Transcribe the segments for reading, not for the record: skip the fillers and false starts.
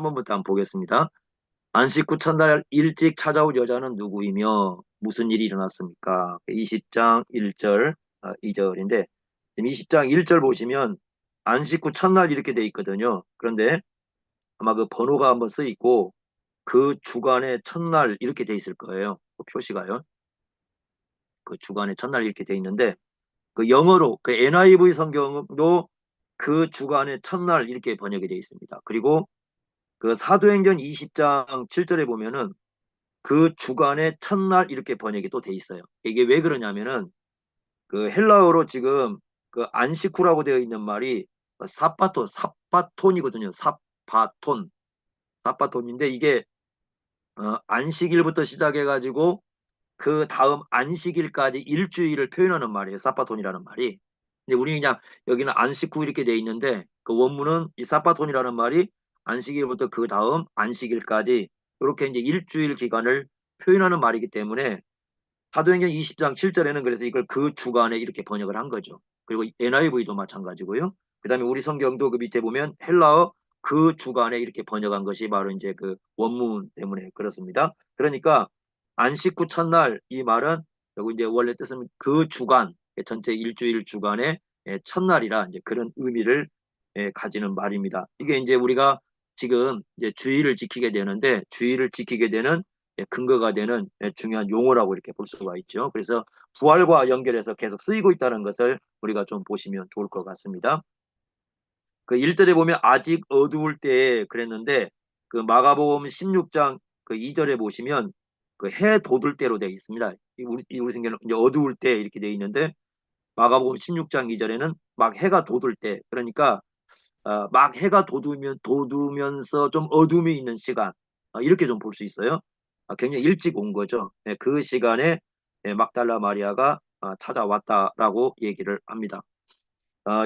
3번부터 한번 보겠습니다. 안식 후 첫날 일찍 찾아온 여자는 누구이며 무슨 일이 일어났습니까? 20장 1절, 2절인데, 지금 20장 1절 보시면 안식 후 첫날 이렇게 돼 있거든요. 그런데 아마 그 번호가 한번 써 있고 그 주간에 첫날 이렇게 돼 있을 거예요. 그 표시가요. 그 주간에 첫날 이렇게 돼 있는데 그 영어로 그 NIV 성경도 그 주간에 첫날 이렇게 번역이 돼 있습니다. 그리고 그 사도행전 20장 7절에 보면은 그 주간의 첫날 이렇게 번역이 또 돼 있어요. 이게 왜 그러냐면은 그 헬라어로 지금 그 안시쿠라고 되어 있는 말이 사파톤이거든요. 사파톤인데 이게 안식일부터 시작해가지고 그 다음 안식일까지 일주일을 표현하는 말이에요. 사파톤이라는 말이. 근데 우리는 그냥 여기는 안식후 이렇게 돼 있는데 그 원문은 이 사파톤이라는 말이 안식일부터 그 다음 안식일까지 이렇게 이제 일주일 기간을 표현하는 말이기 때문에 사도행전 20장 7절에는 그래서 이걸 그 주간에 이렇게 번역을 한 거죠. 그리고 NIV도 마찬가지고요. 그다음에 우리 성경도 그 밑에 보면 헬라어 그 주간에 이렇게 번역한 것이 바로 이제 그 원문 때문에 그렇습니다. 그러니까 안식 후 첫날 이 말은 여기 이제 원래 뜻은 그 주간 전체 일주일 주간의 첫날이라 이제 그런 의미를 가지는 말입니다. 이게 이제 우리가 지금 이제 주의를 지키게 되는데 주의를 지키게 되는 근거가 되는 중요한 용어라고 이렇게 볼 수가 있죠. 그래서 부활과 연결해서 계속 쓰이고 있다는 것을 우리가 좀 보시면 좋을 것 같습니다. 그 1절에 보면 아직 어두울 때에 그랬는데 그 마가복음 16장 그 2절에 보시면 그 해 돋을 때로 되어 있습니다. 우리 성경은 이제 어두울 때 이렇게 되어 있는데 마가복음 16장 2절에는 막 해가 돋을 때 그러니까 막 해가 돋으면서 좀 어둠이 있는 시간 이렇게 좀 볼 수 있어요. 굉장히 일찍 온 거죠. 네, 그 시간에 막달라 마리아가 찾아왔다라고 얘기를 합니다.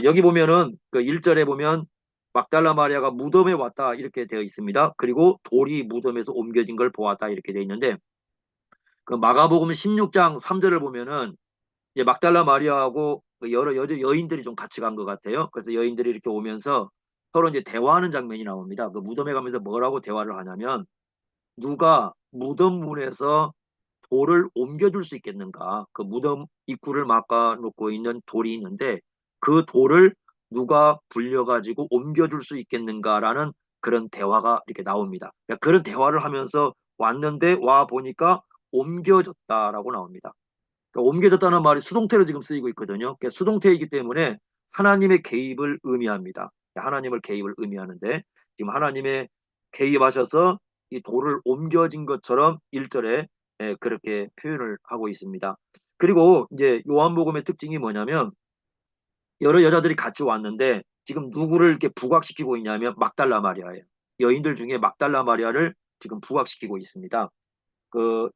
여기 보면은 그 1절에 보면 막달라 마리아가 무덤에 왔다 이렇게 되어 있습니다. 그리고 돌이 무덤에서 옮겨진 걸 보았다 이렇게 되어 있는데 그 마가복음 16장 3절을 보면은 이제 막달라 마리아하고 그 여러 여인들이 좀 같이 간 것 같아요. 그래서 여인들이 이렇게 오면서 서로 이제 대화하는 장면이 나옵니다. 그 무덤에 가면서 뭐라고 대화를 하냐면 누가 무덤 문에서 돌을 옮겨줄 수 있겠는가? 그 무덤 입구를 막아놓고 있는 돌이 있는데 그 돌을 누가 불려가지고 옮겨줄 수 있겠는가라는 그런 대화가 이렇게 나옵니다. 그러니까 그런 대화를 하면서 왔는데 와 보니까 옮겨졌다라고 나옵니다. 그러니까 옮겨졌다는 말이 수동태로 지금 쓰이고 있거든요. 그러니까 수동태이기 때문에 하나님의 개입을 의미합니다. 하나님을 개입을 의미하는데 지금 하나님의 개입하셔서 이 돌을 옮겨진 것처럼 1절에 그렇게 표현을 하고 있습니다. 그리고 이제 요한복음의 특징이 뭐냐면 여러 여자들이 같이 왔는데 지금 누구를 이렇게 부각시키고 있냐면 막달라 마리아예요. 여인들 중에 막달라 마리아를 지금 부각시키고 있습니다. 그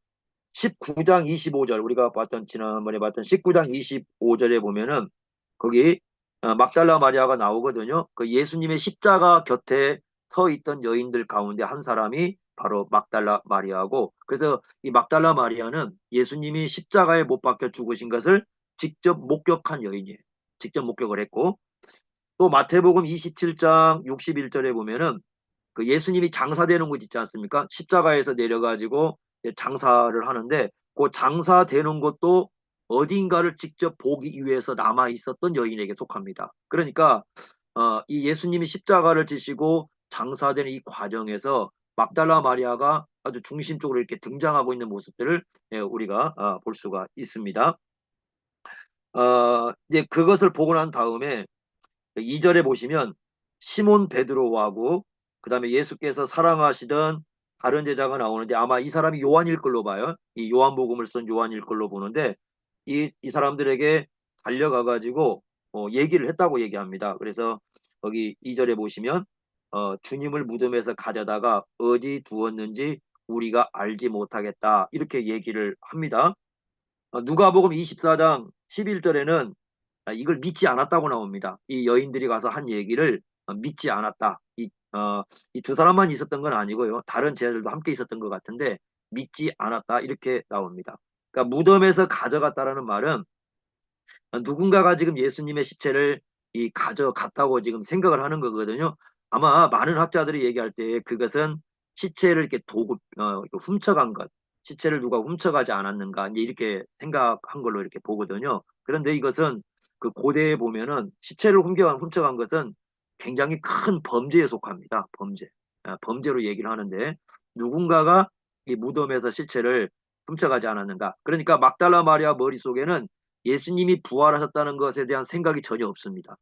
19장 25절 우리가 봤던 지난번에 봤던 19장 25절에 보면은 거기 막달라 마리아가 나오거든요. 그 예수님의 십자가 곁에 서 있던 여인들 가운데 한 사람이 바로 막달라 마리아고 그래서 이 막달라 마리아는 예수님이 십자가에 못 박혀 죽으신 것을 직접 목격한 여인이에요. 직접 목격을 했고 또 마태복음 27장 61절에 보면은 그 예수님이 장사되는 곳 있지 않습니까? 십자가에서 내려가지고 장사를 하는데 그 장사되는 것도 어딘가를 직접 보기 위해서 남아 있었던 여인에게 속합니다. 그러니까 이 예수님이 십자가를 지시고 장사되는 이 과정에서 막달라 마리아가 아주 중심적으로 이렇게 등장하고 있는 모습들을 우리가 볼 수가 있습니다. 이제 그것을 보고 난 다음에 2절에 보시면 시몬 베드로하고 그다음에 예수께서 사랑하시던 다른 제자가 나오는데 아마 이 사람이 요한일 걸로 봐요. 이 요한복음을 쓴 요한일 걸로 보는데 이 사람들에게 달려가 가지고 얘기를 했다고 얘기합니다. 그래서 거기 2절에 보시면 주님을 무덤에서 가져다가 어디 두었는지 우리가 알지 못하겠다. 이렇게 얘기를 합니다. 누가복음 24장 11절에는 이걸 믿지 않았다고 나옵니다. 이 여인들이 가서 한 얘기를 믿지 않았다. 이 두 사람만 있었던 건 아니고요. 다른 제자들도 함께 있었던 것 같은데 믿지 않았다. 이렇게 나옵니다. 그러니까 무덤에서 가져갔다라는 말은 누군가가 지금 예수님의 시체를 이 가져갔다고 지금 생각을 하는 거거든요. 아마 많은 학자들이 얘기할 때 그것은 시체를 이렇게 훔쳐간 것, 시체를 누가 훔쳐가지 않았는가 이제 이렇게 생각한 걸로 이렇게 보거든요. 그런데 이것은 그 고대에 보면은 시체를 훔쳐간 것은 굉장히 큰 범죄에 속합니다. 범죄. 범죄로 얘기를 하는데 누군가가 이 무덤에서 시체를 훔쳐가지 않았는가. 그러니까 막달라 마리아 머릿속에는 예수님이 부활하셨다는 것에 대한 생각이 전혀 없습니다.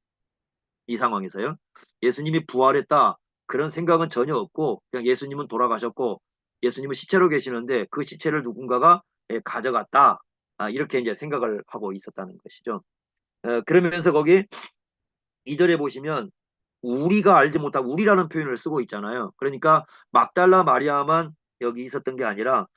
이 상황에서요. 예수님이 부활했다. 그런 생각은 전혀 없고 그냥 예수님은 돌아가셨고 예수님은 시체로 계시는데 그 시체를 누군가가 가져갔다. 이렇게 이제 생각을 하고 있었다는 것이죠. 그러면서 거기 2절에 보시면 우리가 알지 못한 우리라는 표현을 쓰고 있잖아요. 그러니까 막달라 마리아만 여기 있었던 게 아니라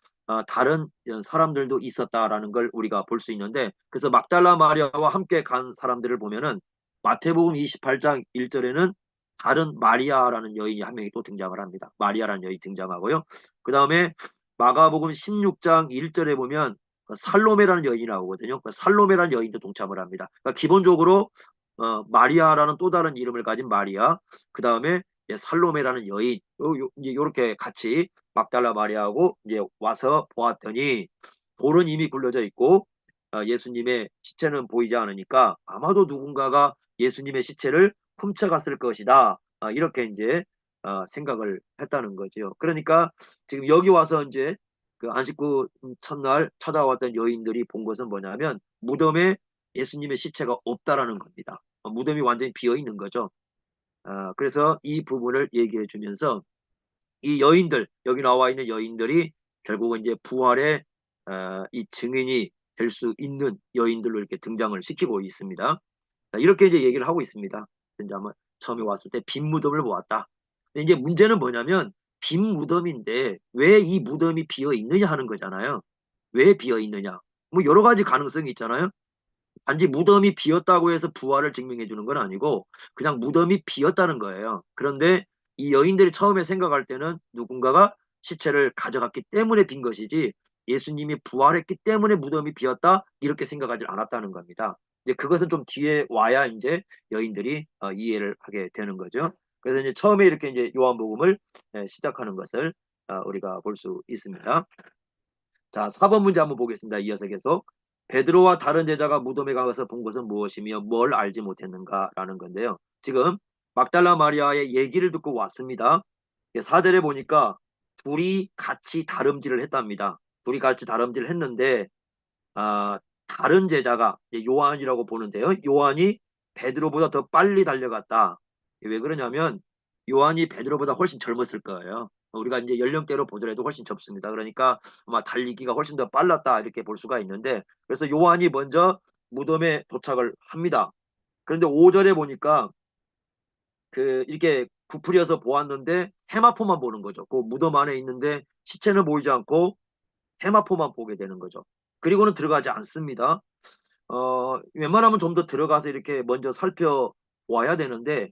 다른 사람들도 있었다라는 걸 우리가 볼 수 있는데 그래서 막달라 마리아와 함께 간 사람들을 보면은 마태복음 28장 1절에는 다른 마리아라는 여인이 한 명이 또 등장을 합니다. 마리아라는 여인이 등장하고요. 그 다음에 마가복음 16장 1절에 보면 살로메라는 여인이 나오거든요. 살로메라는 여인도 동참을 합니다. 그러니까 기본적으로 마리아라는 또 다른 이름을 가진 마리아, 그 다음에 살로메라는 여인, 이제 요렇게 같이 막달라 마리아하고 이제 와서 보았더니 돌은 이미 굴려져 있고 예수님의 시체는 보이지 않으니까 아마도 누군가가 예수님의 시체를 훔쳐갔을 것이다. 이렇게 이제 생각을 했다는 거죠. 그러니까 지금 여기 와서 이제 그 안식구 첫날 찾아왔던 여인들이 본 것은 뭐냐면 무덤에 예수님의 시체가 없다라는 겁니다. 무덤이 완전히 비어 있는 거죠. 그래서 이 부분을 얘기해 주면서 이 여인들, 여기 나와 있는 여인들이 결국은 이제 부활의 이 증인이 될 수 있는 여인들로 이렇게 등장을 시키고 있습니다. 이렇게 이제 얘기를 하고 있습니다. 이제 아마 처음에 왔을 때 빈 무덤을 보았다. 근데 이제 문제는 뭐냐면 빈 무덤인데 왜 이 무덤이 비어 있느냐 하는 거잖아요. 왜 비어 있느냐? 뭐 여러 가지 가능성이 있잖아요. 단지 무덤이 비었다고 해서 부활을 증명해 주는 건 아니고 그냥 무덤이 비었다는 거예요. 그런데 이 여인들이 처음에 생각할 때는 누군가가 시체를 가져갔기 때문에 빈 것이지 예수님이 부활했기 때문에 무덤이 비었다 이렇게 생각하지 않았다는 겁니다. 이제 그것은 좀 뒤에 와야 이제 여인들이 이해를 하게 되는 거죠. 그래서 이제 처음에 이렇게 이제 요한복음을 시작하는 것을 우리가 볼 수 있습니다. 자, 4번 문제 한번 보겠습니다. 이어서 계속. 베드로와 다른 제자가 무덤에 가서 본 것은 무엇이며 뭘 알지 못했는가라는 건데요. 지금 막달라 마리아의 얘기를 듣고 왔습니다. 4절에 보니까 둘이 같이 다름질을 했답니다. 둘이 같이 다름질을 했는데 다른 제자가 요한이라고 보는데요. 요한이 베드로보다 더 빨리 달려갔다. 왜 그러냐면 요한이 베드로보다 훨씬 젊었을 거예요. 우리가 이제 연령대로 보더라도 훨씬 젊습니다. 그러니까 아마 달리기가 훨씬 더 빨랐다 이렇게 볼 수가 있는데 그래서 요한이 먼저 무덤에 도착을 합니다. 그런데 5절에 보니까 그 이렇게 부풀려서 보았는데 세마포만 보는 거죠. 그 무덤 안에 있는데 시체는 보이지 않고 세마포만 보게 되는 거죠. 그리고는 들어가지 않습니다. 웬만하면 좀 더 들어가서 이렇게 먼저 살펴와야 되는데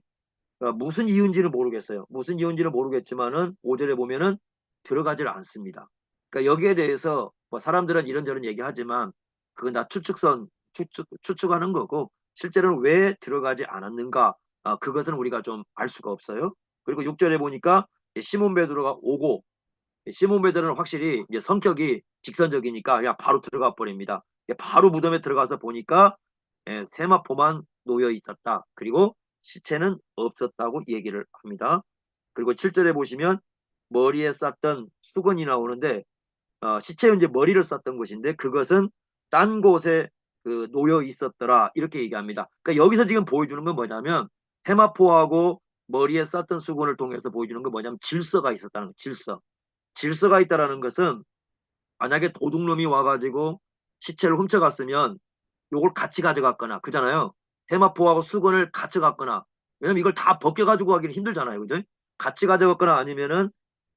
무슨 이유인지는 모르겠어요. 무슨 이유인지는 모르겠지만은 5절에 보면은 들어가질 않습니다. 그러니까 여기에 대해서 뭐 사람들은 이런저런 얘기하지만 그건 다 추측하는 거고 실제로는 왜 들어가지 않았는가 그것은 우리가 좀 알 수가 없어요. 그리고 6절에 보니까 시몬 베드로가 오고 시몬 베드로는 확실히 이제 성격이 직선적이니까 그냥 바로 들어가 버립니다. 바로 무덤에 들어가서 보니까 세마포만 놓여 있었다. 그리고 시체는 없었다고 얘기를 합니다. 그리고 7절에 보시면 머리에 쌌던 수건이 나오는데 시체에 이제 머리를 쌌던 것인데 그것은 딴 곳에 놓여 있었더라 이렇게 얘기합니다. 그러니까 여기서 지금 보여주는 건 뭐냐면 세마포하고 머리에 쌌던 수건을 통해서 보여주는 건 뭐냐면 질서가 있었다는 거. 질서가 있다라는 것은 만약에 도둑놈이 와가지고 시체를 훔쳐갔으면 요걸 같이 가져갔거나 그잖아요. 대마포하고 수건을 같이 갔거나 왜냐면 이걸 다 벗겨가지고 가기는 힘들잖아요. 그죠? 같이 가져갔거나 아니면은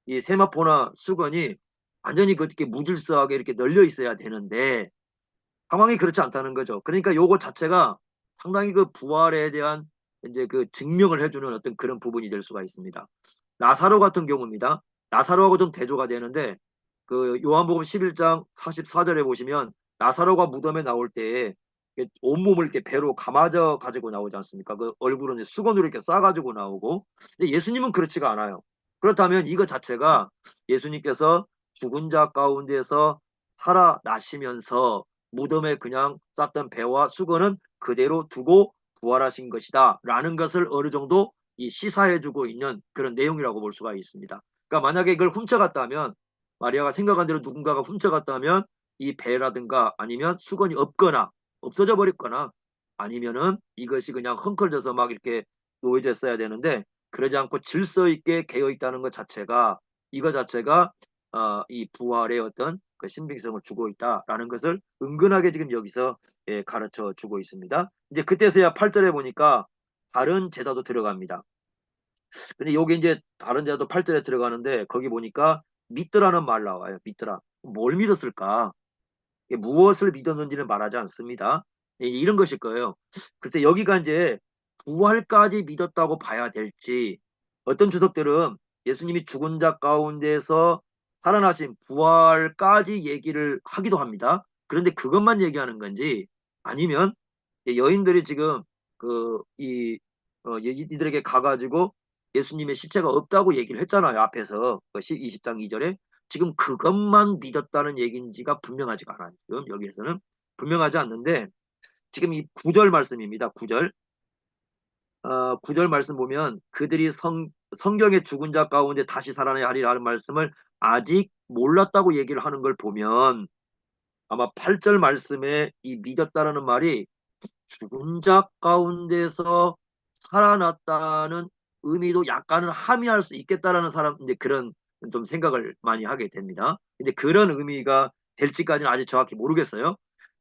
이 세마포나 수건이 완전히 그렇게 무질서하게 이렇게 널려 있어야 되는데 상황이 그렇지 않다는 거죠. 그러니까 요거 자체가 상당히 그 부활에 대한 이제 그 증명을 해주는 어떤 그런 부분이 될 수가 있습니다. 나사로 같은 경우입니다. 나사로하고 좀 대조가 되는데 그 요한복음 11장 44절에 보시면 나사로가 무덤에 나올 때 온몸을 이렇게 배로 감아져 가지고 나오지 않습니까? 그 얼굴은 수건으로 이렇게 싸가지고 나오고. 근데 예수님은 그렇지가 않아요. 그렇다면 이것 자체가 예수님께서 죽은 자 가운데서 살아나시면서 무덤에 그냥 쌌던 배와 수건은 그대로 두고 부활하신 것이다 라는 것을 어느 정도 이 시사해주고 있는 그런 내용이라고 볼 수가 있습니다. 그러니까 만약에 이걸 훔쳐갔다면, 마리아가 생각한 대로 누군가가 훔쳐갔다면 이 배라든가 아니면 수건이 없거나 없어져 버렸거나 아니면은 이것이 그냥 헝클져서 막 이렇게 놓여졌어야 되는데 그러지 않고 질서 있게 개어 있다는 것 자체가, 이거 자체가 이 부활의 어떤 그 신빙성을 주고 있다라는 것을 은근하게 지금 여기서 가르쳐 주고 있습니다. 이제 그때서야 8절에 보니까 다른 제자도 들어갑니다. 근데 여기 이제 다른 제자도 8절에 들어가는데 거기 보니까 믿더라는 말 나와요. 믿더라. 뭘 믿었을까? 무엇을 믿었는지는 말하지 않습니다. 이런 것일 거예요. 글쎄 여기가 이제 부활까지 믿었다고 봐야 될지, 어떤 주석들은 예수님이 죽은 자 가운데서 살아나신 부활까지 얘기를 하기도 합니다. 그런데 그것만 얘기하는 건지 아니면 여인들이 지금 이들에게 가가지고 예수님의 시체가 없다고 얘기를 했잖아요. 앞에서 20장 2절에 지금 그것만 믿었다는 얘기인지가 분명하지가 않아요. 지금 여기에서는 분명하지 않는데 지금 이 9절 말씀입니다. 9절. 9절 말씀 보면 그들이 성경의 죽은 자 가운데 다시 살아나야 하리라 하는 말씀을 아직 몰랐다고 얘기를 하는 걸 보면 아마 8절 말씀에 이 믿었다라는 말이 죽은 자 가운데서 살아났다는 의미도 약간은 함의할 수 있겠다라는 사람, 이제 그런 좀 생각을 많이 하게 됩니다. 근데 그런 의미가 될지까지는 아직 정확히 모르겠어요.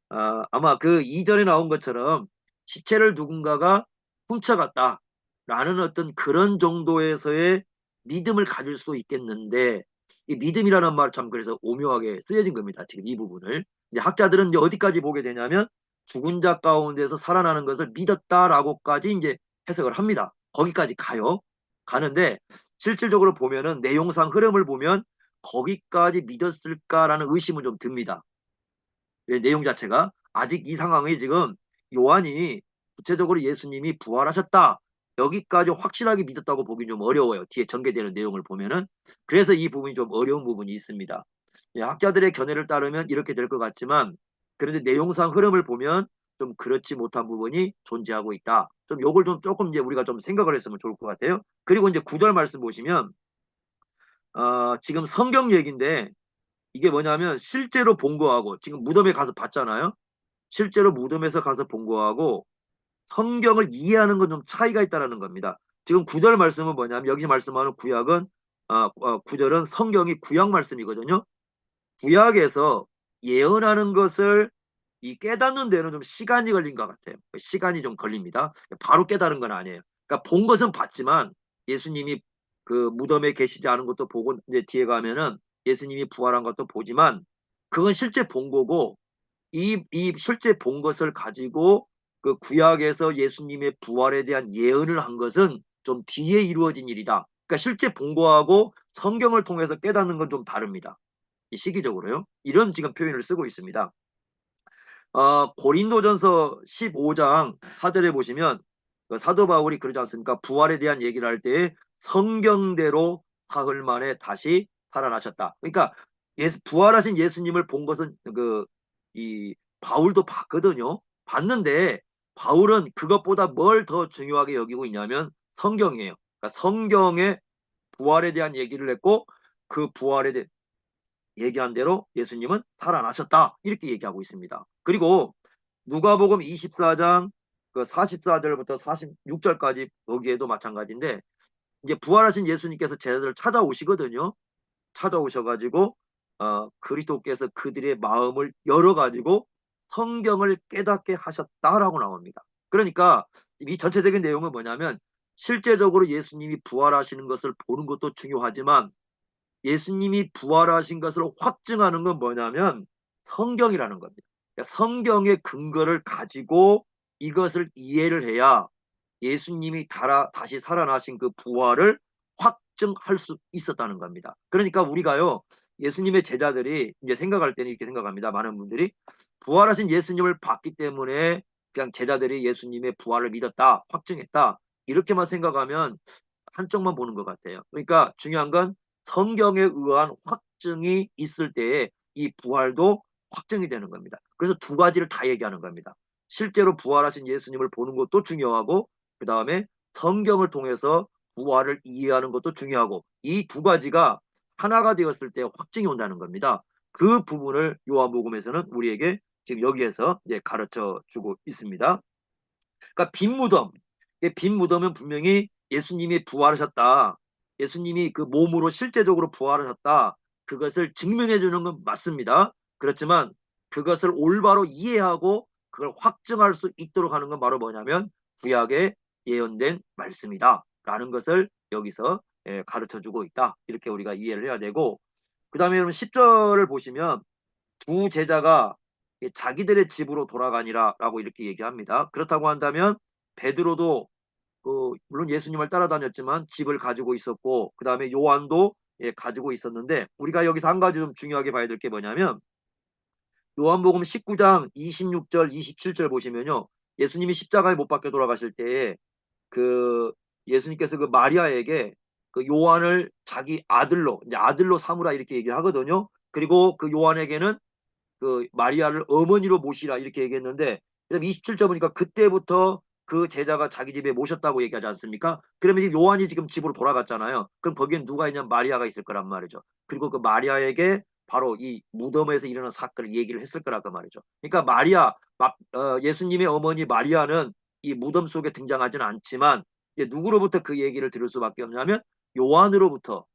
아마 그 이전에 나온 것처럼 시체를 누군가가 훔쳐갔다라는 어떤 그런 정도에서의 믿음을 가질 수도 있겠는데, 이 믿음이라는 말 참 그래서 오묘하게 쓰여진 겁니다. 지금 이 부분을. 이제 학자들은 이제 어디까지 보게 되냐면 죽은 자 가운데서 살아나는 것을 믿었다라고까지 이제 해석을 합니다. 거기까지 가요. 가는데 실질적으로 보면은 내용상 흐름을 보면 거기까지 믿었을까라는 의심은 좀 듭니다. 내용 자체가 아직 이 상황이 지금 요한이 구체적으로 예수님이 부활하셨다 여기까지 확실하게 믿었다고 보기 좀 어려워요. 뒤에 전개되는 내용을 보면은. 그래서 이 부분이 좀 어려운 부분이 있습니다. 학자들의 견해를 따르면 이렇게 될 것 같지만 그런데 내용상 흐름을 보면 좀 그렇지 못한 부분이 존재하고 있다. 좀 요걸 좀 조금 이제 우리가 좀 생각을 했으면 좋을 것 같아요. 그리고 이제 9절 말씀 보시면 지금 성경 얘기인데 이게 뭐냐면 실제로 본 거하고 지금 무덤에 가서 봤잖아요. 실제로 무덤에서 가서 본 거하고 성경을 이해하는 건 좀 차이가 있다는 겁니다. 지금 9절 말씀은 뭐냐면 여기서 말씀하는 구약은 9절은 성경이 구약 말씀이거든요. 구약에서 예언하는 것을 이 깨닫는 데는 좀 시간이 걸린 것 같아요. 시간이 좀 걸립니다. 바로 깨달은 건 아니에요. 그러니까 본 것은 봤지만 예수님이 그 무덤에 계시지 않은 것도 보고 이제 뒤에 가면은 예수님이 부활한 것도 보지만 그건 실제 본 거고 이 실제 본 것을 가지고 그 구약에서 예수님의 부활에 대한 예언을 한 것은 좀 뒤에 이루어진 일이다. 그러니까 실제 본 거하고 성경을 통해서 깨닫는 건 좀 다릅니다. 이 시기적으로요. 이런 지금 표현을 쓰고 있습니다. 고린도전서 15장 4절에 보시면 그 사도 바울이 그러지 않습니까? 부활에 대한 얘기를 할 때 성경대로 사흘 만에 다시 살아나셨다. 그러니까 부활하신 예수님을 본 것은 이 바울도 봤거든요. 봤는데 바울은 그것보다 뭘 더 중요하게 여기고 있냐면 성경이에요. 그러니까 성경의 부활에 대한 얘기를 했고 그 부활에 대해 얘기한 대로 예수님은 살아나셨다. 이렇게 얘기하고 있습니다. 그리고 누가복음 24장 그 44절부터 46절까지 거기에도 마찬가지인데 이제 부활하신 예수님께서 제자들을 찾아오시거든요. 찾아오셔가지고 그리스도께서 그들의 마음을 열어가지고 성경을 깨닫게 하셨다라고 나옵니다. 그러니까 이 전체적인 내용은 뭐냐면 실제적으로 예수님이 부활하시는 것을 보는 것도 중요하지만 예수님이 부활하신 것을 확증하는 건 뭐냐면 성경이라는 겁니다. 그러니까 성경의 근거를 가지고 이것을 이해를 해야 예수님이 다시 살아나신 그 부활을 확증할 수 있었다는 겁니다. 그러니까 우리가요, 예수님의 제자들이 이제 생각할 때는 이렇게 생각합니다. 많은 분들이 부활하신 예수님을 봤기 때문에 그냥 제자들이 예수님의 부활을 믿었다, 확증했다 이렇게만 생각하면 한쪽만 보는 것 같아요. 그러니까 중요한 건 성경에 의한 확증이 있을 때에 이 부활도 확증이 되는 겁니다. 그래서 두 가지를 다 얘기하는 겁니다. 실제로 부활하신 예수님을 보는 것도 중요하고 그 다음에 성경을 통해서 부활을 이해하는 것도 중요하고 이 두 가지가 하나가 되었을 때 확증이 온다는 겁니다. 그 부분을 요한복음에서는 우리에게 지금 여기에서 이제 가르쳐 주고 있습니다. 그러니까 빈 무덤. 빈 무덤은 분명히 예수님이 부활하셨다. 예수님이 그 몸으로 실제적으로 부활하셨다. 그것을 증명해 주는 건 맞습니다. 그렇지만 그것을 올바로 이해하고 그걸 확증할 수 있도록 하는 건 바로 뭐냐면 구약에 예언된 말씀이다. 라는 것을 여기서 가르쳐 주고 있다. 이렇게 우리가 이해를 해야 되고 그 다음에 여러분 10절을 보시면 두 제자가 자기들의 집으로 돌아가니라 라고 이렇게 얘기합니다. 그렇다고 한다면 베드로도 물론 예수님을 따라다녔지만 집을 가지고 있었고 그 다음에 요한도 가지고 있었는데 우리가 여기서 한 가지 좀 중요하게 봐야 될 게 뭐냐면 요한복음 19장 26절 27절 보시면요. 예수님이 십자가에 못 박혀 돌아가실 때에 그 예수님께서 그 마리아에게 그 요한을 자기 아들로 이제 아들로 삼으라 이렇게 얘기하거든요. 그리고 그 요한에게는 그 마리아를 어머니로 모시라 이렇게 얘기했는데 그다음 27절 보니까 그때부터 그 제자가 자기 집에 모셨다고 얘기하지 않습니까? 그러면 지금 요한이 지금 집으로 돌아갔잖아요. 그럼 거기엔 누가 있냐면 마리아가 있을 거란 말이죠. 그리고 그 마리아에게 바로 이 무덤에서 일어난 사건을 얘기를 했을 거라고 말이죠. 그러니까 마리아, 예수님의 어머니 마리아는 이 무덤 속에 등장하지는 않지만 누구로부터 그 얘기를 들을 수밖에 없냐면 요한으로부터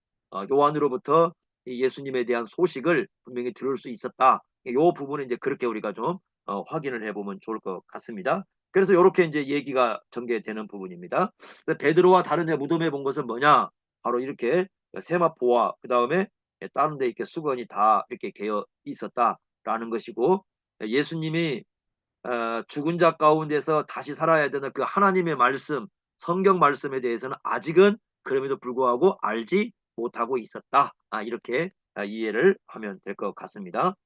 요한으로부터 이 예수님에 대한 소식을 분명히 들을 수 있었다. 이 부분은 이제 그렇게 우리가 좀 확인을 해보면 좋을 것 같습니다. 그래서 이렇게 이제 얘기가 전개되는 부분입니다. 베드로와 다른 애 무덤에 본 것은 뭐냐? 바로 이렇게 세마포와 그 다음에 다른 데 이렇게 수건이 다 이렇게 개어 있었다라는 것이고 예수님이 죽은 자 가운데서 다시 살아야 되는 그 하나님의 말씀, 성경 말씀에 대해서는 아직은 그럼에도 불구하고 알지 못하고 있었다. 이렇게 이해를 하면 될 것 같습니다.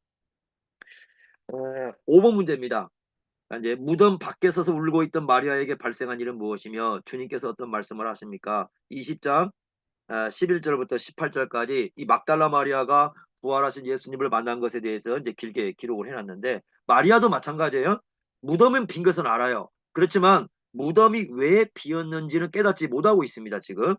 5번 문제입니다. 이제 무덤 밖에 서서 울고 있던 마리아에게 발생한 일은 무엇이며 주님께서 어떤 말씀을 하십니까? 20장 11절부터 18절까지 이 막달라 마리아가 부활하신 예수님을 만난 것에 대해서 이제 길게 기록을 해놨는데 마리아도 마찬가지예요. 무덤은 빈 것은 알아요. 그렇지만 무덤이 왜 비었는지는 깨닫지 못하고 있습니다. 지금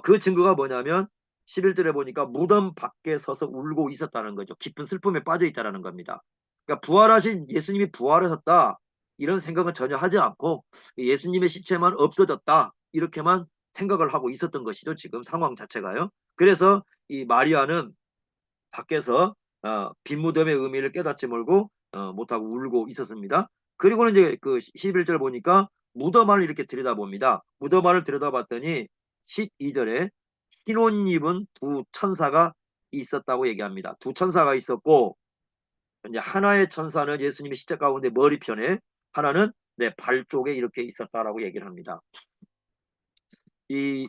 그 증거가 뭐냐면 11절에 보니까 무덤 밖에 서서 울고 있었다는 거죠. 깊은 슬픔에 빠져 있다는 겁니다. 그러니까 부활하신 예수님이 부활하셨다 이런 생각은 전혀 하지 않고 예수님의 시체만 없어졌다 이렇게만 생각을 하고 있었던 것이죠. 지금 상황 자체가요. 그래서 이 마리아는 밖에서 빈 무덤의 의미를 깨닫지 못하고 울고 있었습니다. 그리고는 이제 그 11절 보니까 무덤 안을 이렇게 들여다봅니다. 무덤 안을 들여다봤더니 12절에 흰 옷 입은 두 천사가 있었다고 얘기합니다. 두 천사가 있었고 이제 하나의 천사는 예수님의 십자 가운데 머리편에 하나는 내 발 쪽에 이렇게 있었다라고 얘기를 합니다. 이,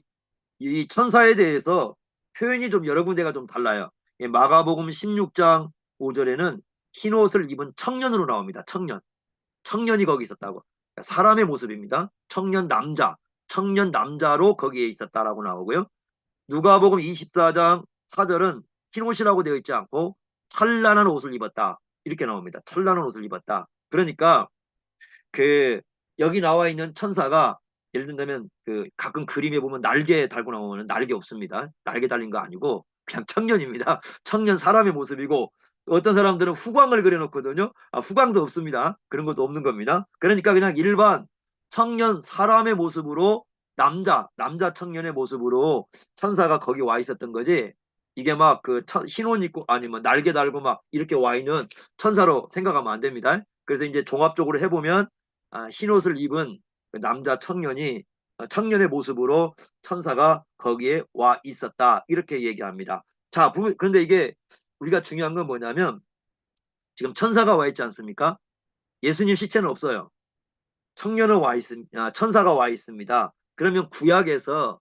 이 천사에 대해서 표현이 좀 여러 군데가 좀 달라요. 마가복음 16장 5절에는 흰 옷을 입은 청년으로 나옵니다. 청년. 청년이 거기 있었다고. 그러니까 사람의 모습입니다. 청년 남자로 거기에 있었다라고 나오고요. 누가복음 24장 4절은 흰 옷이라고 되어 있지 않고 찬란한 옷을 입었다. 이렇게 나옵니다. 찬란한 옷을 입었다. 그러니까 그 여기 나와 있는 천사가 예를 들면 그 가끔 그림에 보면 날개 달고 나오면 날개 없습니다. 날개 달린 거 아니고 그냥 청년입니다. 청년 사람의 모습이고 어떤 사람들은 후광을 그려놓거든요. 후광도 없습니다. 그런 것도 없는 겁니다. 그러니까 그냥 일반 청년 사람의 모습으로 남자 청년의 모습으로 천사가 거기 와 있었던 거지. 이게 막 그 흰 옷 입고 아니면 날개 달고 막 이렇게 와 있는 천사로 생각하면 안 됩니다. 그래서 이제 종합적으로 해보면 흰 옷을 입은 그 남자 청년이 청년의 모습으로 천사가 거기에 와 있었다. 이렇게 얘기합니다. 자, 그런데 이게 우리가 중요한 건 뭐냐면 지금 천사가 와 있지 않습니까? 예수님 시체는 없어요. 천사가 와 있습니다. 그러면 구약에서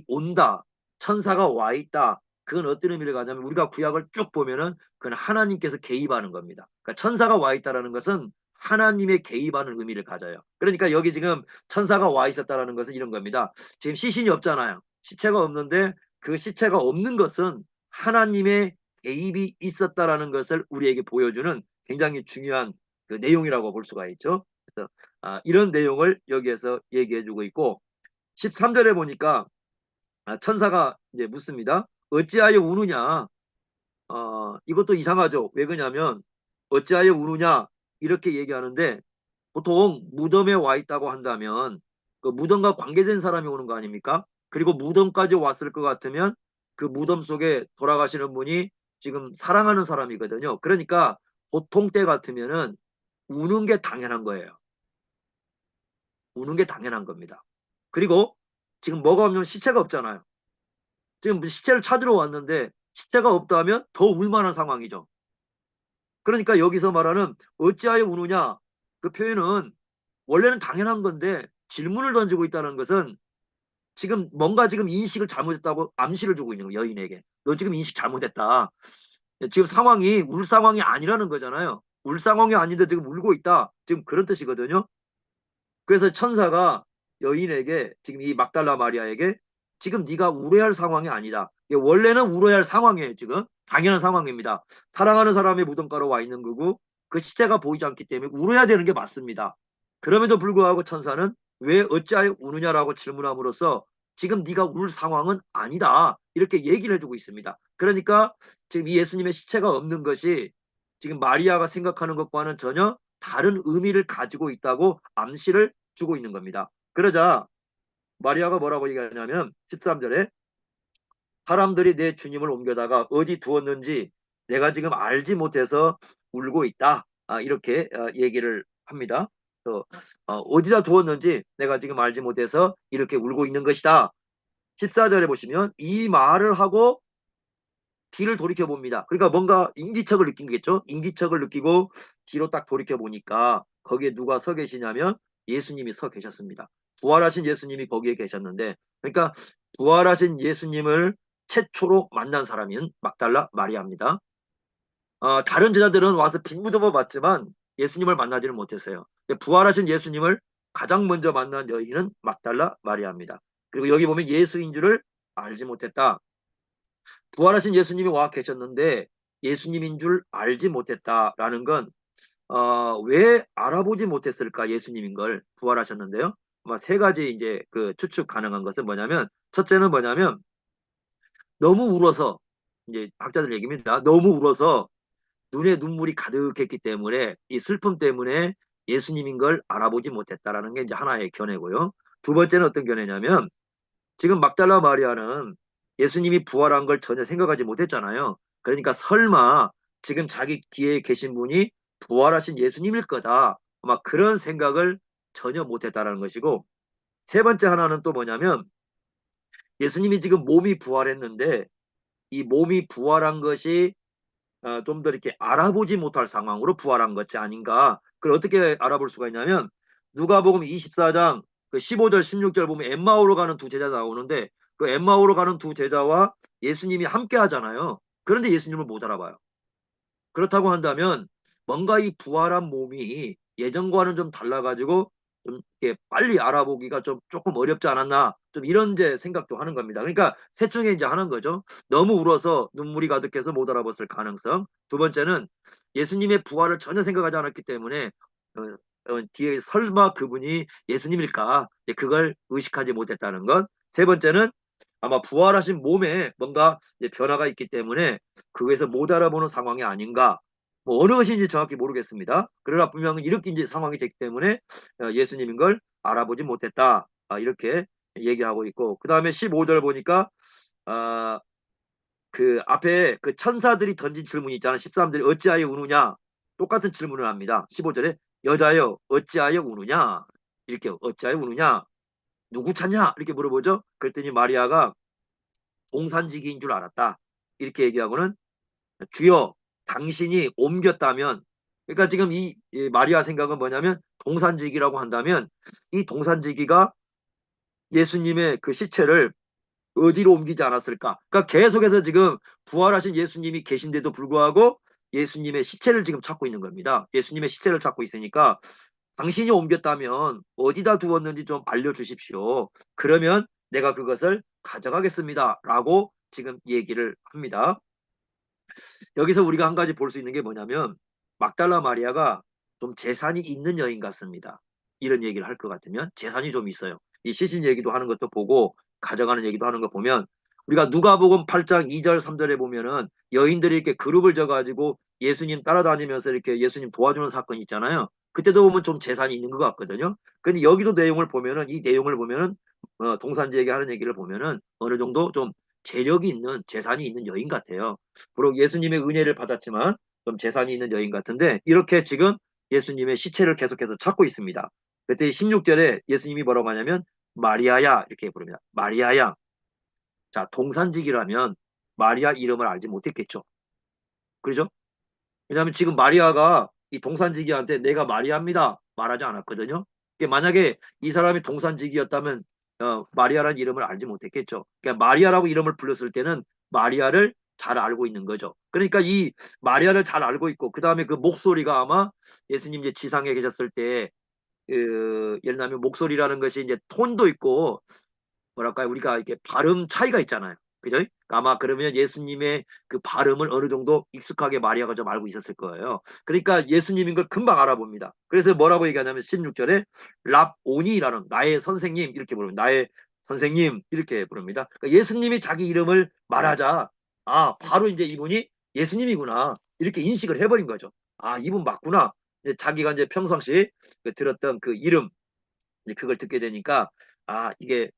온다. 천사가 와 있다. 그건 어떤 의미를 가냐면 우리가 구약을 쭉 보면은 그건 하나님께서 개입하는 겁니다. 그러니까 그러니까 천사가 와 있다라는 것은 하나님의 개입하는 의미를 가져요. 그러니까 여기 지금 천사가 와 있었다라는 것은 이런 겁니다. 지금 시신이 없잖아요. 시체가 없는데 그 시체가 없는 것은 하나님의 개입이 있었다라는 것을 우리에게 보여주는 굉장히 중요한 그 내용이라고 볼 수가 있죠. 그래서 이런 내용을 여기에서 얘기해주고 있고 13절에 보니까 천사가 이제 묻습니다. 어찌하여 우느냐? 이것도 이상하죠. 왜 그러냐면 어찌하여 우느냐 이렇게 얘기하는데 보통 무덤에 와 있다고 한다면 그 무덤과 관계된 사람이 오는 거 아닙니까? 그리고 무덤까지 왔을 것 같으면 그 무덤 속에 돌아가시는 분이 지금 사랑하는 사람이거든요. 그러니까 보통 때 같으면은 우는 게 당연한 거예요. 우는 게 당연한 겁니다. 그리고 지금 뭐가 없냐면 시체가 없잖아요. 지금 시체를 찾으러 왔는데 시체가 없다면 더 울만한 상황이죠. 그러니까 여기서 말하는 어찌하여 우느냐 그 표현은 원래는 당연한 건데 질문을 던지고 있다는 것은 지금 뭔가 지금 인식을 잘못했다고 암시를 주고 있는 거예요. 여인에게. 너 지금 인식 잘못했다. 지금 상황이 울 상황이 아니라는 거잖아요. 울 상황이 아닌데 지금 울고 있다. 지금 그런 뜻이거든요. 그래서 천사가 여인에게 지금 이 막달라 마리아에게 지금 네가 울어야 할 상황이 아니다. 원래는 울어야 할 상황이에요. 지금 당연한 상황입니다. 사랑하는 사람이 무덤가로 와 있는 거고 그 시체가 보이지 않기 때문에 울어야 되는 게 맞습니다. 그럼에도 불구하고 천사는 왜 어찌하여 우느냐라고 질문함으로써 지금 네가 울 상황은 아니다. 이렇게 얘기를 해주고 있습니다. 그러니까 지금 이 예수님의 시체가 없는 것이 지금 마리아가 생각하는 것과는 전혀 다른 의미를 가지고 있다고 암시를 주고 있는 겁니다. 그러자 마리아가 뭐라고 얘기하냐면 13절에 사람들이 내 주님을 옮겨다가 어디 두었는지 내가 지금 알지 못해서 울고 있다. 이렇게 얘기를 합니다. 어디다 두었는지 내가 지금 알지 못해서 이렇게 울고 있는 것이다. 14절에 보시면 이 말을 하고 뒤를 돌이켜 봅니다. 그러니까 뭔가 인기척을 느낀 거겠죠. 인기척을 느끼고 뒤로 딱 돌이켜 보니까 거기에 누가 서 계시냐면 예수님이 서 계셨습니다. 부활하신 예수님이 거기에 계셨는데 그러니까 부활하신 예수님을 최초로 만난 사람인 막달라 마리아입니다. 다른 제자들은 와서 빈 무덤을 봤지만 예수님을 만나지는 못했어요. 부활하신 예수님을 가장 먼저 만난 여인은 막달라 마리아입니다. 그리고 여기 보면 예수인 줄을 알지 못했다. 부활하신 예수님이 와 계셨는데 예수님인 줄 알지 못했다라는 건 왜 알아보지 못했을까 예수님인 걸 부활하셨는데요. 아마 세 가지 이제 그 추측 가능한 것은 뭐냐면 첫째는 뭐냐면 너무 울어서 이제 학자들 얘기입니다. 너무 울어서 눈에 눈물이 가득했기 때문에 이 슬픔 때문에 예수님인 걸 알아보지 못했다라는 게 이제 하나의 견해고요. 두 번째는 어떤 견해냐면 지금 막달라 마리아는 예수님이 부활한 걸 전혀 생각하지 못했잖아요. 그러니까 설마 지금 자기 뒤에 계신 분이 부활하신 예수님일 거다. 아마 그런 생각을 전혀 못했다라는 것이고 세 번째 하나는 또 뭐냐면 예수님이 지금 몸이 부활했는데 이 몸이 부활한 것이 좀 더 이렇게 알아보지 못할 상황으로 부활한 것이 아닌가. 그걸 어떻게 알아볼 수가 있냐면 누가복음 24장 그 15절 16절 보면 엠마오로 가는 두 제자 나오는데 그 엠마오로 가는 두 제자와 예수님이 함께 하잖아요. 그런데 예수님을 못 알아봐요. 그렇다고 한다면 뭔가 이 부활한 몸이 예전과는 좀 달라가지고 좀 이렇게 빨리 알아보기가 좀 조금 어렵지 않았나 좀 이런 이제 생각도 하는 겁니다. 그러니까 셋 중에 이제 하는 거죠. 너무 울어서 눈물이 가득해서 못 알아봤을 가능성. 두 번째는 예수님의 부활을 전혀 생각하지 않았기 때문에 뒤에 설마 그분이 예수님일까 그걸 의식하지 못했다는 것. 세 번째는 아마 부활하신 몸에 뭔가 변화가 있기 때문에 그것에서 못 알아보는 상황이 아닌가. 뭐 어느 것인지 정확히 모르겠습니다. 그러나 분명히 이렇게 이제 상황이 됐기 때문에 예수님인 걸 알아보지 못했다. 이렇게 얘기하고 있고 그 다음에 15절 보니까 아, 그 앞에 그 천사들이 던진 질문이 있잖아. 13절에 어찌하여 우느냐. 똑같은 질문을 합니다. 15절에 여자여 어찌하여 우느냐. 이렇게 어찌하여 우느냐. 누구 찾냐? 이렇게 물어보죠. 그랬더니 마리아가 동산지기인 줄 알았다. 이렇게 얘기하고는 주여 당신이 옮겼다면 그러니까 지금 이 마리아 생각은 뭐냐면 동산지기라고 한다면 이 동산지기가 예수님의 그 시체를 어디로 옮기지 않았을까? 그러니까 계속해서 지금 부활하신 예수님이 계신데도 불구하고 예수님의 시체를 지금 찾고 있는 겁니다. 예수님의 시체를 찾고 있으니까 당신이 옮겼다면 어디다 두었는지 좀 알려주십시오. 그러면 내가 그것을 가져가겠습니다. 라고 지금 얘기를 합니다. 여기서 우리가 한 가지 볼 수 있는 게 뭐냐면 막달라 마리아가 좀 재산이 있는 여인 같습니다. 이런 얘기를 할 것 같으면 재산이 좀 있어요. 이 시신 얘기도 하는 것도 보고 가져가는 얘기도 하는 거 보면 우리가 누가복음 8장 2절 3절에 보면은 여인들이 이렇게 그룹을 져가지고 예수님 따라다니면서 이렇게 예수님 도와주는 사건이 있잖아요. 그때도 보면 좀 재산이 있는 것 같거든요. 근데 여기도 내용을 보면은 이 내용을 보면은 동산지에게 하는 얘기를 보면은 어느 정도 좀 재력이 있는 재산이 있는 여인 같아요. 비록 예수님의 은혜를 받았지만 좀 재산이 있는 여인 같은데 이렇게 지금 예수님의 시체를 계속해서 찾고 있습니다. 그때 16절에 예수님이 뭐라고 하냐면 마리아야 이렇게 부릅니다. 마리아야. 자, 동산직이라면 마리아 이름을 알지 못했겠죠. 그렇죠? 왜냐하면 지금 마리아가 이 동산지기한테 내가 마리아입니다 말하지 않았거든요. 만약에 이 사람이 동산지기였다면 마리아라는 이름을 알지 못했겠죠. 그러니까 마리아라고 이름을 불렀을 때는 마리아를 잘 알고 있는 거죠. 그러니까 이 마리아를 잘 알고 있고 그 다음에 그 목소리가 아마 예수님 이제 지상에 계셨을 때 예를 들면 목소리라는 것이 이제 톤도 있고 뭐랄까요? 우리가 이렇게 발음 차이가 있잖아요. 그죠? 그러니까 아마 그러면 예수님의 그 발음을 어느 정도 익숙하게 마리아가 좀 알고 있었을 거예요. 그러니까 예수님인 걸 금방 알아봅니다. 그래서 뭐라고 얘기하냐면 16절에 랍오니라는 나의 선생님 이렇게 부릅니다. 나의 선생님 이렇게 부릅니다. 그러니까 예수님이 자기 이름을 말하자 아 바로 이제 이분이 예수님이구나 이렇게 인식을 해버린 거죠. 아 이분 맞구나. 이제 자기가 이제 평상시 들었던 그 이름 그걸 듣게 되니까 아 이게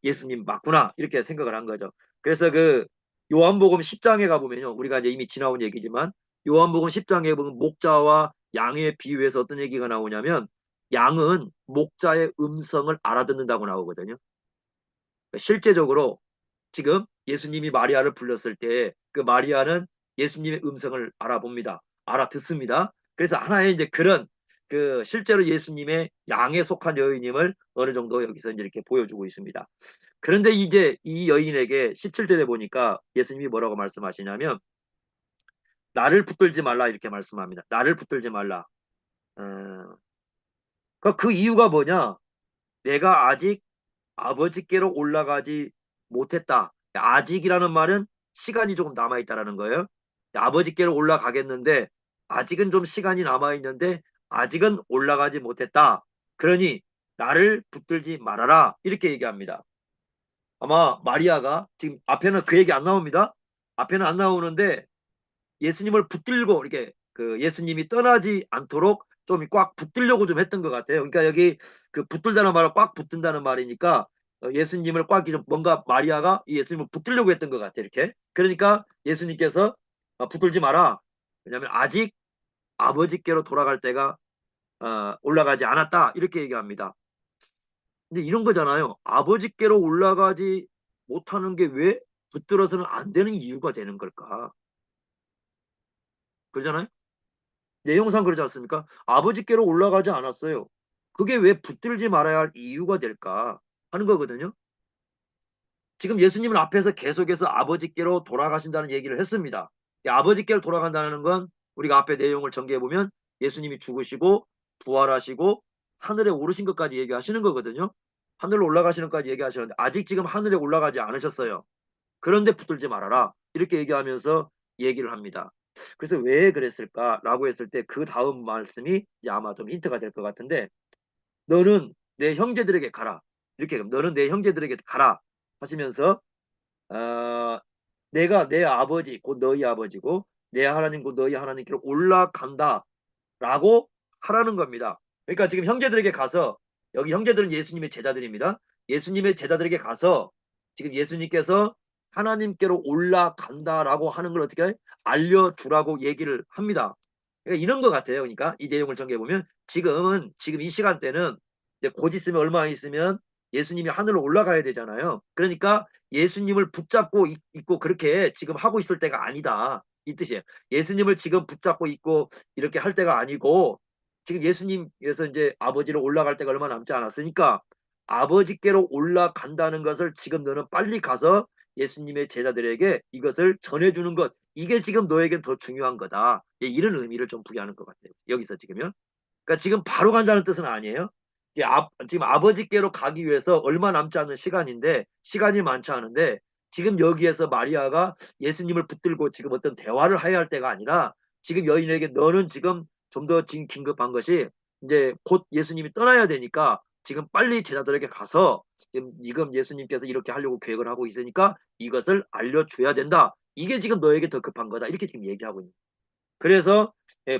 예수님 맞구나 이렇게 생각을 한 거죠. 그래서 그 요한복음 10장에 가보면요. 우리가 이제 이미 지나온 얘기지만 요한복음 10장에 보면 목자와 양의 비유에서 어떤 얘기가 나오냐면 양은 목자의 음성을 알아듣는다고 나오거든요. 그러니까 실제적으로 지금 예수님이 마리아를 불렀을 때 그 마리아는 예수님의 음성을 알아봅니다. 알아듣습니다. 그래서 하나의 이제 그런 그 실제로 예수님의 양에 속한 여인임을 어느 정도 여기서 이제 이렇게 보여주고 있습니다. 그런데 이제 이 여인에게 17절에 보니까 예수님이 뭐라고 말씀하시냐면 나를 붙들지 말라 이렇게 말씀합니다. 나를 붙들지 말라. 어, 그 이유가 뭐냐? 내가 아직 아버지께로 올라가지 못했다. 아직이라는 말은 시간이 조금 남아있다라는 거예요. 아버지께로 올라가겠는데 아직은 좀 시간이 남아있는데 아직은 올라가지 못했다. 그러니 나를 붙들지 말아라. 이렇게 얘기합니다. 아마 마리아가 지금 앞에는 그 얘기 안 나옵니다. 앞에는 안 나오는데 예수님을 붙들고 이렇게 그 예수님이 떠나지 않도록 좀 꽉 붙들려고 좀 했던 것 같아요. 그러니까 여기 그 붙들다는 말은 꽉 붙든다는 말이니까 예수님을 꽉 좀 뭔가 마리아가 이 예수님을 붙들려고 했던 것 같아요. 이렇게. 그러니까 예수님께서 붙들지 마라. 왜냐하면 아직 아버지께로 돌아갈 때가 올라가지 않았다. 이렇게 얘기합니다. 근데 이런 거잖아요. 아버지께로 올라가지 못하는 게 왜 붙들어서는 안 되는 이유가 되는 걸까? 그러잖아요. 내용상 그러지 않습니까? 아버지께로 올라가지 않았어요. 그게 왜 붙들지 말아야 할 이유가 될까 하는 거거든요. 지금 예수님은 앞에서 계속해서 아버지께로 돌아가신다는 얘기를 했습니다. 아버지께로 돌아간다는 건 우리가 앞에 내용을 전개해 보면 예수님이 죽으시고 부활하시고 하늘에 오르신 것까지 얘기하시는 거거든요. 하늘로 올라가시는 것까지 얘기하시는데 아직 지금 하늘에 올라가지 않으셨어요. 그런데 붙들지 말아라. 이렇게 얘기하면서 얘기를 합니다. 그래서 왜 그랬을까라고 했을 때 그 다음 말씀이 이제 아마 좀 힌트가 될 것 같은데 너는 내 형제들에게 가라. 이렇게 너는 내 형제들에게 가라 하시면서 어, 내가 내 아버지 곧 너희 아버지고 내 하나님 곧 너희 하나님께로 올라간다라고 하라는 겁니다. 그러니까 지금 형제들에게 가서 여기 형제들은 예수님의 제자들입니다. 예수님의 제자들에게 가서 지금 예수님께서 하나님께로 올라간다라고 하는 걸 어떻게 알려주라고 얘기를 합니다. 그러니까 이런 것 같아요. 그러니까 이 내용을 정리해 보면 지금 이 시간대는 이제 곧 있으면 얼마 있으면 예수님이 하늘로 올라가야 되잖아요. 그러니까 예수님을 붙잡고 있고 그렇게 지금 하고 있을 때가 아니다. 이 뜻이에요. 예수님을 지금 붙잡고 있고 이렇게 할 때가 아니고 지금 예수님께서 이제 아버지로 올라갈 때가 얼마 남지 않았으니까 아버지께로 올라간다는 것을 지금 너는 빨리 가서 예수님의 제자들에게 이것을 전해주는 것 이게 지금 너에겐 더 중요한 거다. 예, 이런 의미를 좀 부여하는 것 같아요. 여기서 지금요. 그러니까 지금 바로 간다는 뜻은 아니에요. 지금 아버지께로 가기 위해서 얼마 남지 않은 시간인데 시간이 많지 않은데 지금 여기에서 마리아가 예수님을 붙들고 지금 어떤 대화를 해야 할 때가 아니라 지금 여인에게 너는 지금 좀 더 지금 긴급한 것이 이제 곧 예수님이 떠나야 되니까 지금 빨리 제자들에게 가서 지금 예수님께서 이렇게 하려고 계획을 하고 있으니까 이것을 알려줘야 된다. 이게 지금 너에게 더 급한 거다. 이렇게 지금 얘기하고 있는 거예요. 그래서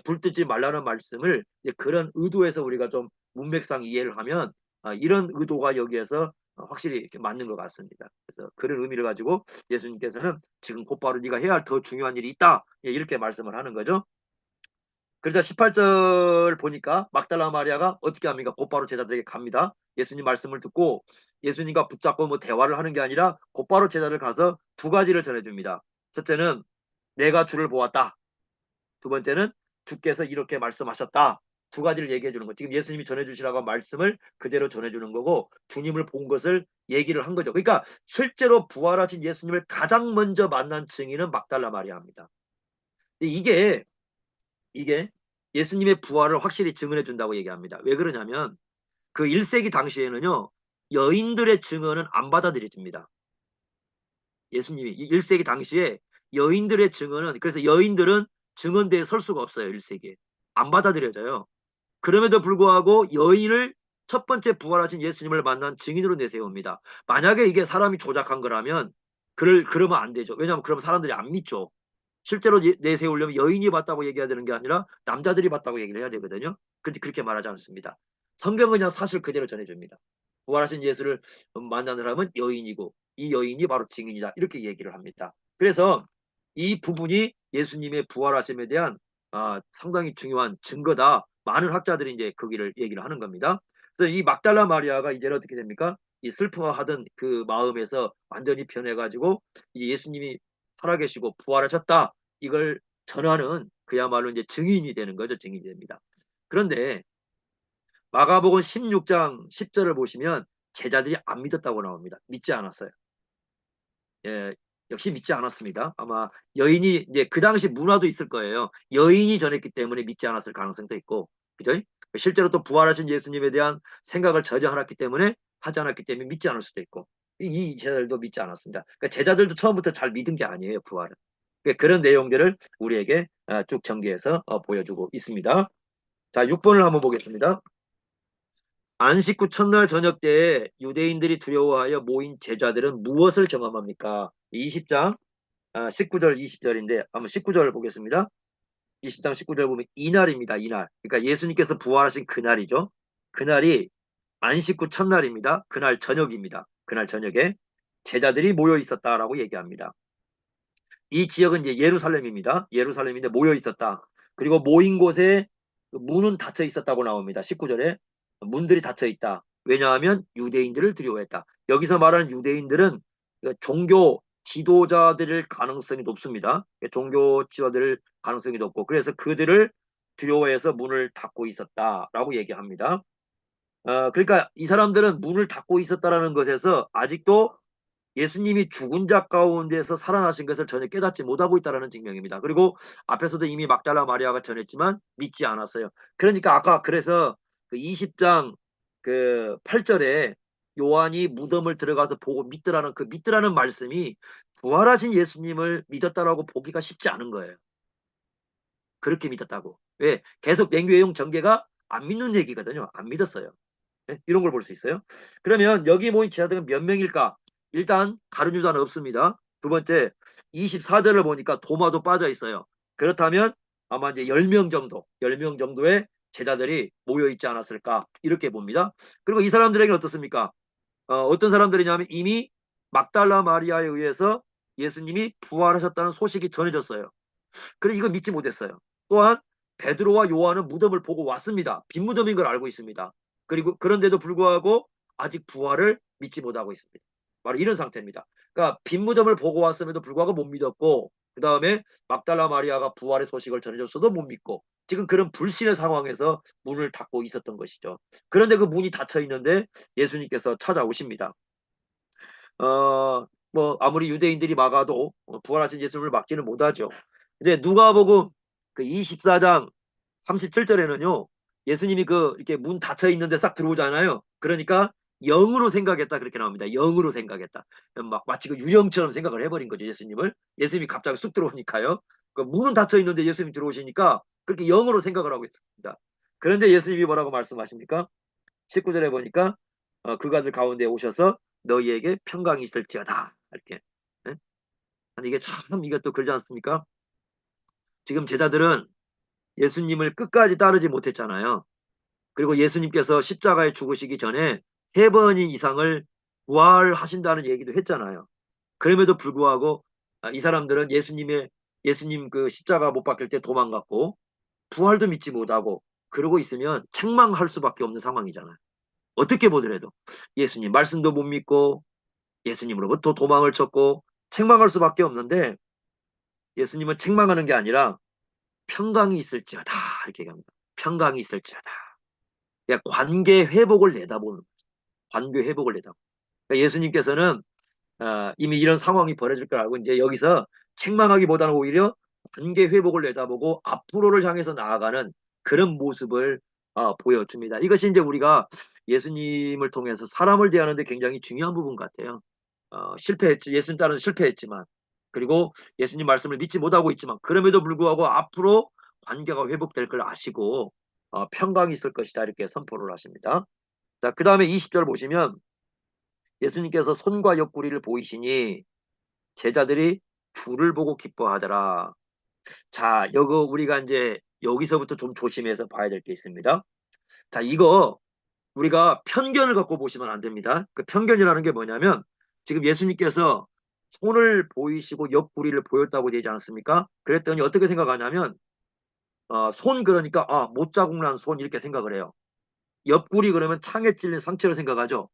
불뜨지 말라는 말씀을 그런 의도에서 우리가 좀 문맥상 이해를 하면 이런 의도가 여기에서 확실히 이렇게 맞는 것 같습니다. 그래서 그런 의미를 가지고 예수님께서는 지금 곧바로 네가 해야 할 더 중요한 일이 있다. 이렇게 말씀을 하는 거죠. 그러자 18절 보니까 막달라 마리아가 어떻게 합니까? 곧바로 제자들에게 갑니다. 예수님 말씀을 듣고 예수님과 붙잡고 뭐 대화를 하는 게 아니라 곧바로 제자들 가서 두 가지를 전해줍니다. 첫째는 내가 주를 보았다. 두 번째는 주께서 이렇게 말씀하셨다. 두 가지를 얘기해 주는 거. 지금 예수님이 전해주시라고 한 말씀을 그대로 전해주는 거고 주님을 본 것을 얘기를 한 거죠. 그러니까 실제로 부활하신 예수님을 가장 먼저 만난 증인은 막달라 마리아입니다. 이게 예수님의 부활을 확실히 증언해 준다고 얘기합니다. 왜 그러냐면 그 1세기 당시에는요. 여인들의 증언은 안 받아들여집니다. 예수님이 1세기 당시에 여인들의 증언은 그래서 여인들은 증언대에 설 수가 없어요. 1세기에. 안 받아들여져요. 그럼에도 불구하고 여인을 첫 번째 부활하신 예수님을 만난 증인으로 내세웁니다. 만약에 이게 사람이 조작한 거라면 그러면 안 되죠. 왜냐하면 그러면 사람들이 안 믿죠. 실제로 내세우려면 여인이 봤다고 얘기해야 되는 게 아니라 남자들이 봤다고 얘기를 해야 되거든요. 그런데 그렇게 말하지 않습니다. 성경은 그냥 사실 그대로 전해줍니다. 부활하신 예수를 만난 사람은 여인이고 이 여인이 바로 증인이다. 이렇게 얘기를 합니다. 그래서 이 부분이 예수님의 부활하심에 대한 상당히 중요한 증거다. 많은 학자들이 이제 거기를 얘기를 하는 겁니다. 그래서 이 막달라 마리아가 이제는 어떻게 됩니까? 이 슬퍼하던 그 마음에서 완전히 변해가지고 이제 예수님이 살아계시고 부활하셨다. 이걸 전하는 그야말로 이제 증인이 되는 거죠. 증인이 됩니다. 그런데 마가복음 16장 10절을 보시면 제자들이 안 믿었다고 나옵니다. 믿지 않았어요. 예, 역시 믿지 않았습니다. 아마 여인이 이제 그 당시 문화도 있을 거예요. 여인이 전했기 때문에 믿지 않았을 가능성도 있고, 그죠? 실제로 또 부활하신 예수님에 대한 생각을 전혀 하지 않았기 때문에 믿지 않을 수도 있고, 이 제자들도 믿지 않았습니다. 그러니까 제자들도 처음부터 잘 믿은 게 아니에요, 부활은. 그러니까 그런 내용들을 우리에게 쭉 전개해서 보여주고 있습니다. 자, 6번을 한번 보겠습니다. 안식 후 첫날 저녁 때에 유대인들이 두려워하여 모인 제자들은 무엇을 경험합니까? 20장 19절 20절인데 한번 19절을 보겠습니다. 20장 19절 보면 이날입니다. 이날. 그러니까 예수님께서 부활하신 그날이죠. 그날이 안식 후 첫날입니다. 그날 저녁입니다. 그날 저녁에 제자들이 모여 있었다라고 얘기합니다. 이 지역은 이제 예루살렘입니다. 예루살렘인데 모여 있었다. 그리고 모인 곳에 문은 닫혀 있었다고 나옵니다. 19절에 문들이 닫혀 있다. 왜냐하면 유대인들을 두려워했다. 여기서 말하는 유대인들은 종교 지도자들일 가능성이 높습니다. 종교 지도자들 가능성이 높고 그래서 그들을 두려워해서 문을 닫고 있었다라고 얘기합니다. 그러니까 이 사람들은 문을 닫고 있었다라는 것에서 아직도 예수님이 죽은 자 가운데서 살아나신 것을 전혀 깨닫지 못하고 있다는 증명입니다. 그리고 앞에서도 이미 막달라 마리아가 전했지만 믿지 않았어요. 그러니까 아까 그래서 그 20장 그 8절에 요한이 무덤을 들어가서 보고 믿더라는 그 믿더라는 말씀이 부활하신 예수님을 믿었다라고 보기가 쉽지 않은 거예요. 그렇게 믿었다고. 왜? 계속 냉교회용 전개가 안 믿는 얘기거든요. 안 믿었어요. 네? 이런 걸 볼 수 있어요. 그러면 여기 모인 제자들은 몇 명일까? 일단 가룟 유다는 없습니다. 두 번째 24절을 보니까 도마도 빠져 있어요. 그렇다면 아마 이제 10명 정도, 10명 정도의 제자들이 모여 있지 않았을까? 이렇게 봅니다. 그리고 이 사람들에게는 어떻습니까? 어떤 사람들이냐면 이미 막달라 마리아에 의해서 예수님이 부활하셨다는 소식이 전해졌어요. 그래 이걸 믿지 못했어요. 또한 베드로와 요한은 무덤을 보고 왔습니다. 빈 무덤인 걸 알고 있습니다. 그리고 그런데도 불구하고 아직 부활을 믿지 못하고 있습니다. 바로 이런 상태입니다. 그러니까 빈 무덤을 보고 왔음에도 불구하고 못 믿었고 그 다음에 막달라 마리아가 부활의 소식을 전해줬어도 못 믿고 지금 그런 불신의 상황에서 문을 닫고 있었던 것이죠. 그런데 그 문이 닫혀 있는데 예수님께서 찾아오십니다. 뭐 뭐 아무리 유대인들이 막아도 부활하신 예수님을 막지는 못하죠. 근데 누가복음 그 24장 37절에는요. 예수님이 그 이렇게 문 닫혀 있는데 싹 들어오잖아요. 그러니까 영으로 생각했다 그렇게 나옵니다. 영으로 생각했다. 막 마치 그 유령처럼 생각을 해버린 거죠. 예수님을. 예수님이 갑자기 쑥 들어오니까요. 그 문은 닫혀 있는데 예수님이 들어오시니까 그렇게 영으로 생각을 하고 있습니다. 그런데 예수님이 뭐라고 말씀하십니까? 19절에 보니까 그가들 가운데 오셔서 너희에게 평강이 있을지어다. 이렇게. 예? 근데 이게 참 이것도 그러지 않습니까? 지금 제자들은 예수님을 끝까지 따르지 못했잖아요. 그리고 예수님께서 십자가에 죽으시기 전에 3번 이상을 부활하신다는 얘기도 했잖아요. 그럼에도 불구하고 이 사람들은 예수님 그 십자가 못 박힐 때 도망갔고 부활도 믿지 못하고 그러고 있으면 책망할 수밖에 없는 상황이잖아요. 어떻게 보더라도 예수님 말씀도 못 믿고 예수님으로부터 도망을 쳤고 책망할 수밖에 없는데 예수님은 책망하는 게 아니라 평강이 있을지어다 이렇게 얘기합니다. 평강이 있을지어다. 그러니까 관계 회복을 내다보는 관계 회복을 내다보는. 그러니까 예수님께서는 이미 이런 상황이 벌어질 걸 알고 이제 여기서 책망하기보다는 오히려 관계 회복을 내다보고 앞으로를 향해서 나아가는 그런 모습을 보여줍니다. 이것이 이제 우리가 예수님을 통해서 사람을 대하는데 굉장히 중요한 부분 같아요. 실패했지, 예수님 따르는 실패했지만, 그리고 예수님 말씀을 믿지 못하고 있지만, 그럼에도 불구하고 앞으로 관계가 회복될 걸 아시고, 평강이 있을 것이다. 이렇게 선포를 하십니다. 자, 그 다음에 20절 보시면, 예수님께서 손과 옆구리를 보이시니, 제자들이 주를 보고 기뻐하더라. 자, 이거 우리가 이제 여기서부터 좀 조심해서 봐야 될 게 있습니다. 자, 이거 우리가 편견을 갖고 보시면 안 됩니다. 그 편견이라는 게 뭐냐면 지금 예수님께서 손을 보이시고 옆구리를 보였다고 되지 않았습니까? 그랬더니 어떻게 생각하냐면 손 그러니까 못자국 난 손 이렇게 생각을 해요. 옆구리 그러면 창에 찔린 상처를 생각하죠.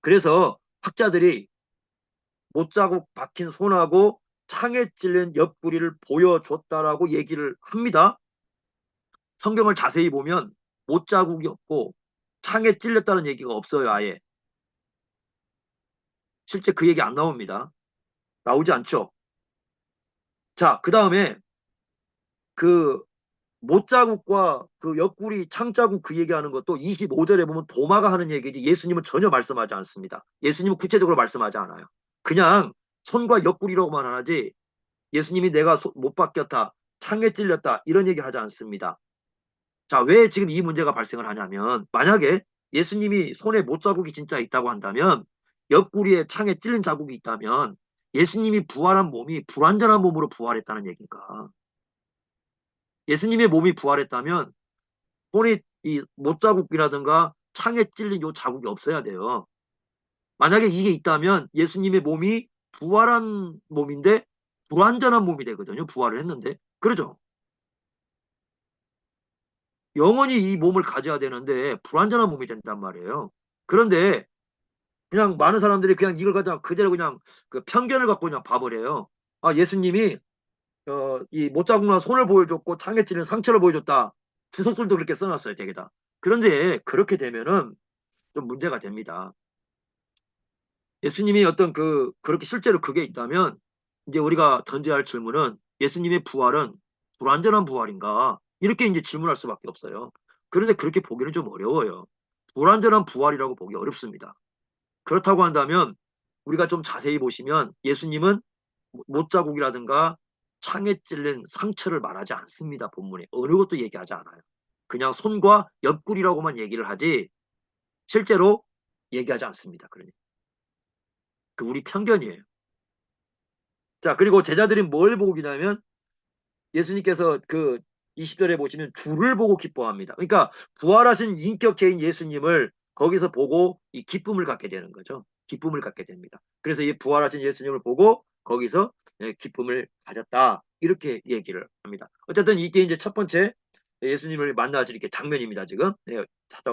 그래서 학자들이 못자국 박힌 손하고 창에 찔린 옆구리를 보여줬다라고 얘기를 합니다. 성경을 자세히 보면 못자국이 없고 창에 찔렸다는 얘기가 없어요. 아예. 실제 그 얘기 안 나옵니다. 나오지 않죠. 자, 그 다음에 그 못자국과 그 옆구리 창자국 그 얘기하는 것도 25절에 보면 도마가 하는 얘기지 예수님은 전혀 말씀하지 않습니다. 예수님은 구체적으로 말씀하지 않아요. 그냥 손과 옆구리로만 하지 예수님이 내가 못 박혔다, 창에 찔렸다 이런 얘기 하지 않습니다. 자, 왜 지금 이 문제가 발생을 하냐면 만약에 예수님이 손에 못자국이 진짜 있다고 한다면 옆구리에 창에 찔린 자국이 있다면 예수님이 부활한 몸이 불완전한 몸으로 부활했다는 얘기인가? 예수님의 몸이 부활했다면 손에 이 못자국이라든가 창에 찔린 요 자국이 없어야 돼요. 만약에 이게 있다면 예수님의 몸이 부활한 몸인데 불완전한 몸이 되거든요. 부활을 했는데. 그러죠? 영원히 이 몸을 가져야 되는데 불완전한 몸이 된단 말이에요. 그런데 그냥 많은 사람들이 그냥 이걸 가지고 그대로 그냥 그 편견을 갖고 그냥 봐버려요. 예수님이 이 못자국난 손을 보여줬고 창에 찔린 상처를 보여줬다. 주석들도 그렇게 써놨어요, 되게다. 그런데 그렇게 되면은 좀 문제가 됩니다. 예수님이 어떤 그렇게 실제로 그게 있다면 이제 우리가 던져야 할 질문은 예수님의 부활은 불완전한 부활인가? 이렇게 이제 질문할 수밖에 없어요. 그런데 그렇게 보기는 좀 어려워요. 불완전한 부활이라고 보기 어렵습니다. 그렇다고 한다면 우리가 좀 자세히 보시면 예수님은 못자국이라든가 창에 찔린 상처를 말하지 않습니다. 본문에 어느 것도 얘기하지 않아요. 그냥 손과 옆구리라고만 얘기를 하지 실제로 얘기하지 않습니다. 그러니 그 우리 편견이에요. 자, 그리고 제자들이 뭘 보고 기냐면 예수님께서 그 20절에 보시면 주를 보고 기뻐합니다. 그러니까 부활하신 인격체인 예수님을 거기서 보고 이 기쁨을 갖게 되는 거죠. 기쁨을 갖게 됩니다. 그래서 이 부활하신 예수님을 보고 거기서 기쁨을 가졌다. 이렇게 얘기를 합니다. 어쨌든 이게 이제 첫 번째 예수님을 만나실 이렇게 장면입니다. 지금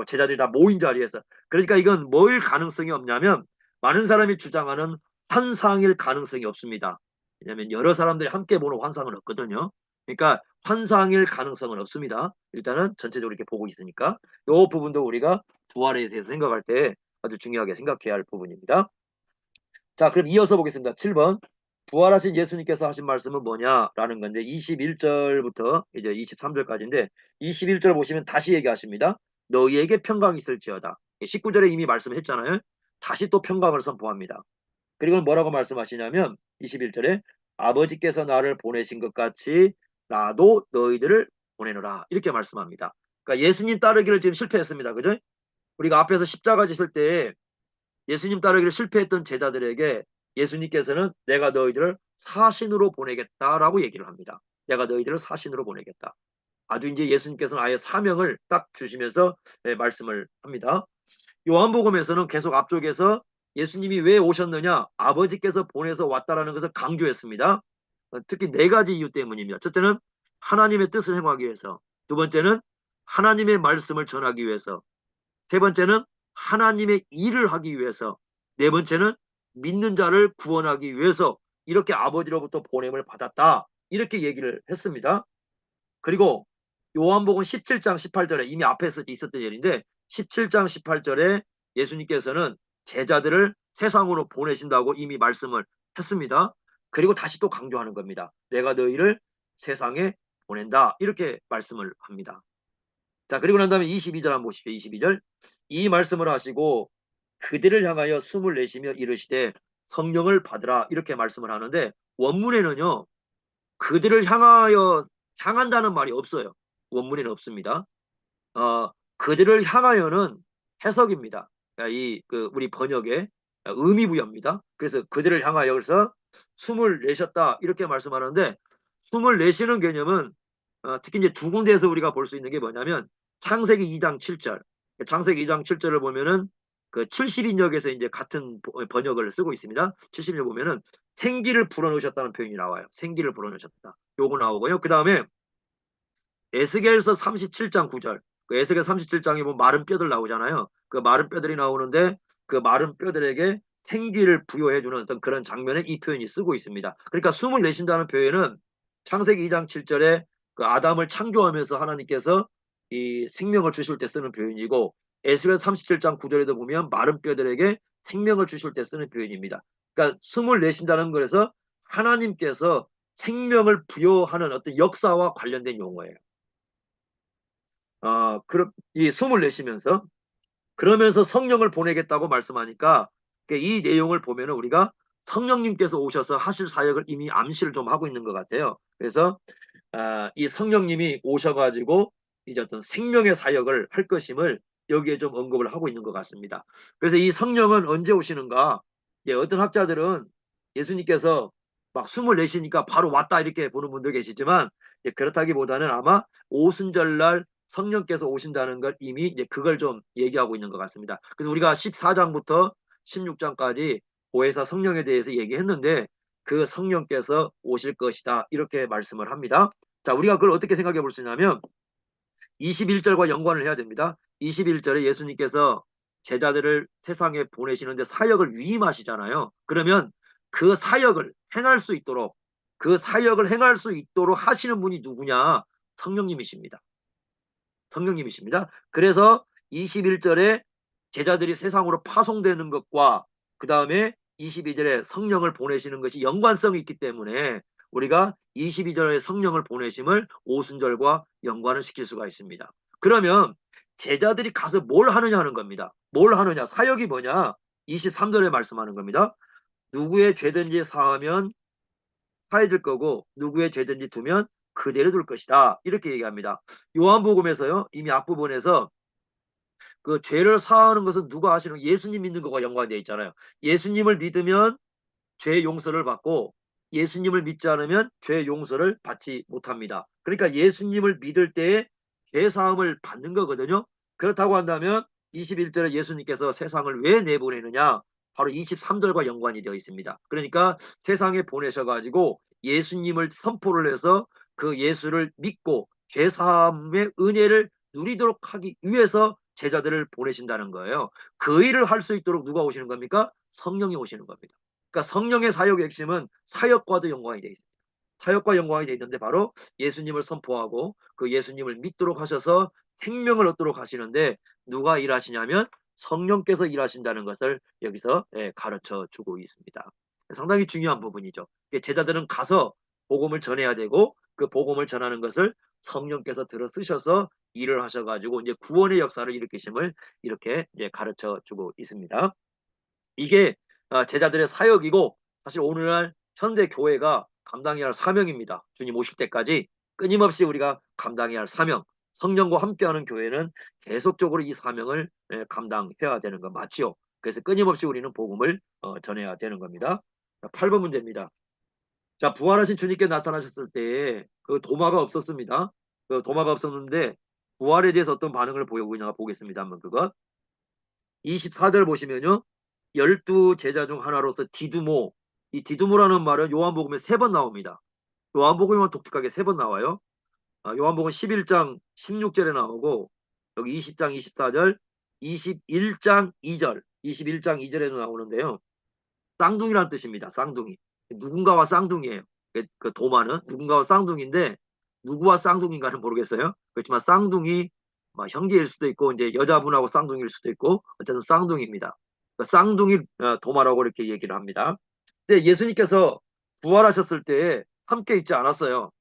제자들이 다 모인 자리에서. 그러니까 이건 뭘 가능성이 없냐면 많은 사람이 주장하는 환상일 가능성이 없습니다. 왜냐하면 여러 사람들이 함께 보는 환상은 없거든요. 그러니까 환상일 가능성은 없습니다. 일단은 전체적으로 이렇게 보고 있으니까 이 부분도 우리가 부활에 대해서 생각할 때 아주 중요하게 생각해야 할 부분입니다. 자, 그럼 이어서 보겠습니다. 7번. 부활하신 예수님께서 하신 말씀은 뭐냐라는 건데 21절부터 이제 23절까지인데 21절 보시면 다시 얘기하십니다. 너희에게 평강이 있을지어다. 19절에 이미 말씀했잖아요. 다시 또 평강을 선포합니다. 그리고 뭐라고 말씀하시냐면 21절에 아버지께서 나를 보내신 것 같이 나도 너희들을 보내노라 이렇게 말씀합니다. 그러니까 예수님 따르기를 지금 실패했습니다. 그죠? 우리가 앞에서 십자가 지실 때 예수님 따르기를 실패했던 제자들에게 예수님께서는 내가 너희들을 사신으로 보내겠다라고 얘기를 합니다. 내가 너희들을 사신으로 보내겠다. 아주 이제 예수님께서는 아예 사명을 딱 주시면서 말씀을 합니다. 요한복음에서는 계속 앞쪽에서 예수님이 왜 오셨느냐, 아버지께서 보내서 왔다라는 것을 강조했습니다. 특히 네 가지 이유 때문입니다. 첫째는 하나님의 뜻을 행하기 위해서, 두 번째는 하나님의 말씀을 전하기 위해서, 세 번째는 하나님의 일을 하기 위해서, 네 번째는 믿는 자를 구원하기 위해서 이렇게 아버지로부터 보냄을 받았다. 이렇게 얘기를 했습니다. 그리고 요한복음 17장 18절에 이미 앞에서 있었던 일인데 17장 18절에 예수님께서는 제자들을 세상으로 보내신다고 이미 말씀을 했습니다. 그리고 다시 또 강조하는 겁니다. 내가 너희를 세상에 보낸다. 이렇게 말씀을 합니다. 자, 그리고 난 다음에 22절 한번 보십시오. 22절. 이 말씀을 하시고 그들을 향하여 숨을 내쉬며 이르시되 성령을 받으라. 이렇게 말씀을 하는데 원문에는요. 그들을 향하여 향한다는 말이 없어요. 원문에는 없습니다. 그들을 향하여는 해석입니다. 우리 번역의 의미부여입니다. 그래서 그들을 향하여 그래서 숨을 내셨다 이렇게 말씀하는데 숨을 내쉬는 개념은 특히 이제 두 군데에서 우리가 볼 수 있는 게 뭐냐면 창세기 2장 7절. 창세기 2장 7절을 보면은 그 70인역에서 이제 같은 번역을 쓰고 있습니다. 70인역 보면은 생기를 불어넣으셨다는 표현이 나와요. 생기를 불어넣으셨다. 요거 나오고요. 그 다음에 에스겔서 37장 9절. 그 에스겔 37장에 보면 마른 뼈들 나오잖아요. 그 마른 뼈들이 나오는데 그 마른 뼈들에게 생기를 부여해주는 어떤 그런 장면에 이 표현이 쓰고 있습니다. 그러니까 숨을 내쉰다는 표현은 창세기 2장 7절에 그 아담을 창조하면서 하나님께서 이 생명을 주실 때 쓰는 표현이고 에스겔 37장 9절에도 보면 마른 뼈들에게 생명을 주실 때 쓰는 표현입니다. 그러니까 숨을 내쉰다는 것에서 하나님께서 생명을 부여하는 어떤 역사와 관련된 용어예요. 이 숨을 내쉬면서 그러면서 성령을 보내겠다고 말씀하니까 이 내용을 보면은 우리가 성령님께서 오셔서 하실 사역을 이미 암시를 좀 하고 있는 것 같아요. 그래서 이 성령님이 오셔가지고 이제 어떤 생명의 사역을 할 것임을 여기에 좀 언급을 하고 있는 것 같습니다. 그래서 이 성령은 언제 오시는가? 어떤 학자들은 예수님께서 막 숨을 내쉬니까 바로 왔다 이렇게 보는 분도 계시지만 그렇다기보다는 아마 오순절날 성령께서 오신다는 걸 이미 이제 그걸 좀 얘기하고 있는 것 같습니다. 그래서 우리가 14장부터 16장까지 보혜사 성령에 대해서 얘기했는데 그 성령께서 오실 것이다 이렇게 말씀을 합니다. 자, 우리가 그걸 어떻게 생각해 볼 수 있냐면 21절과 연관을 해야 됩니다. 21절에 예수님께서 제자들을 세상에 보내시는데 사역을 위임하시잖아요. 그러면 그 사역을 행할 수 있도록 하시는 분이 누구냐? 성령님이십니다. 성령님이십니다. 그래서 21절에 제자들이 세상으로 파송되는 것과 그 다음에 22절에 성령을 보내시는 것이 연관성이 있기 때문에 우리가 22절에 성령을 보내심을 오순절과 연관을 시킬 수가 있습니다. 그러면 제자들이 가서 뭘 하느냐 하는 겁니다. 뭘 하느냐? 사역이 뭐냐? 23절에 말씀하는 겁니다. 누구의 죄든지 사하면 사해질 거고 누구의 죄든지 두면 그대로 둘 것이다. 이렇게 얘기합니다. 요한복음에서요. 이미 앞부분에서 그 죄를 사하는 것은 누가 하시는 예수님 믿는 것과 연관되어 있잖아요. 예수님을 믿으면 죄 용서를 받고 예수님을 믿지 않으면 죄 용서를 받지 못합니다. 그러니까 예수님을 믿을 때에 죄 사함을 받는 거거든요. 그렇다고 한다면 21절에 예수님께서 세상을 왜 내보내느냐? 바로 23절과 연관이 되어 있습니다. 그러니까 세상에 보내셔가지고 예수님을 선포를 해서 그 예수를 믿고 죄 사함의 은혜를 누리도록 하기 위해서 제자들을 보내신다는 거예요. 그 일을 할 수 있도록 누가 오시는 겁니까? 성령이 오시는 겁니다. 그러니까 성령의 사역의 핵심은 사역과도 연관이 되어 있습니다. 사역과 연관이 되어 있는데 바로 예수님을 선포하고 그 예수님을 믿도록 하셔서 생명을 얻도록 하시는데 누가 일하시냐면 성령께서 일하신다는 것을 여기서 가르쳐 주고 있습니다. 상당히 중요한 부분이죠. 제자들은 가서 복음을 전해야 되고 그 복음을 전하는 것을 성령께서 들어 쓰셔서 일을 하셔가지고 이제 구원의 역사를 일으키심을 이렇게 가르쳐 주고 있습니다. 이게 제자들의 사역이고 사실 오늘날 현대 교회가 감당해야 할 사명입니다. 주님 오실 때까지 끊임없이 우리가 감당해야 할 사명. 성령과 함께하는 교회는 계속적으로 이 사명을 감당해야 되는 거 맞지요. 그래서 끊임없이 우리는 복음을 전해야 되는 겁니다. 8번 문제입니다. 자, 부활하신 주님께 나타나셨을 때에 그 도마가 없었습니다. 그 도마가 없었는데 부활에 대해서 어떤 반응을 보이고 보겠습니다. 한번 그거. 24절 보시면요. 12 제자 중 하나로서 디두모. 이 디두모라는 말은 요한복음에 3번 나옵니다. 요한복음에만 독특하게 3번 나와요. 요한복음 11장 16절에 나오고 여기 20장 24절, 21장 2절, 21장 2절에도 나오는데요. 쌍둥이란 뜻입니다. 쌍둥이. 누군가와 쌍둥이에요. 그 도마는 누군가와 쌍둥이인데 누구와 쌍둥이인가는 모르겠어요. 그렇지만 쌍둥이 형제일 수도 있고 이제 여자분하고 쌍둥이일 수도 있고 어쨌든 쌍둥이입니다. 쌍둥이 도마라고 이렇게 얘기를 합니다. 근데 예수님께서 부활하셨을 때 함께 있지 않았어요.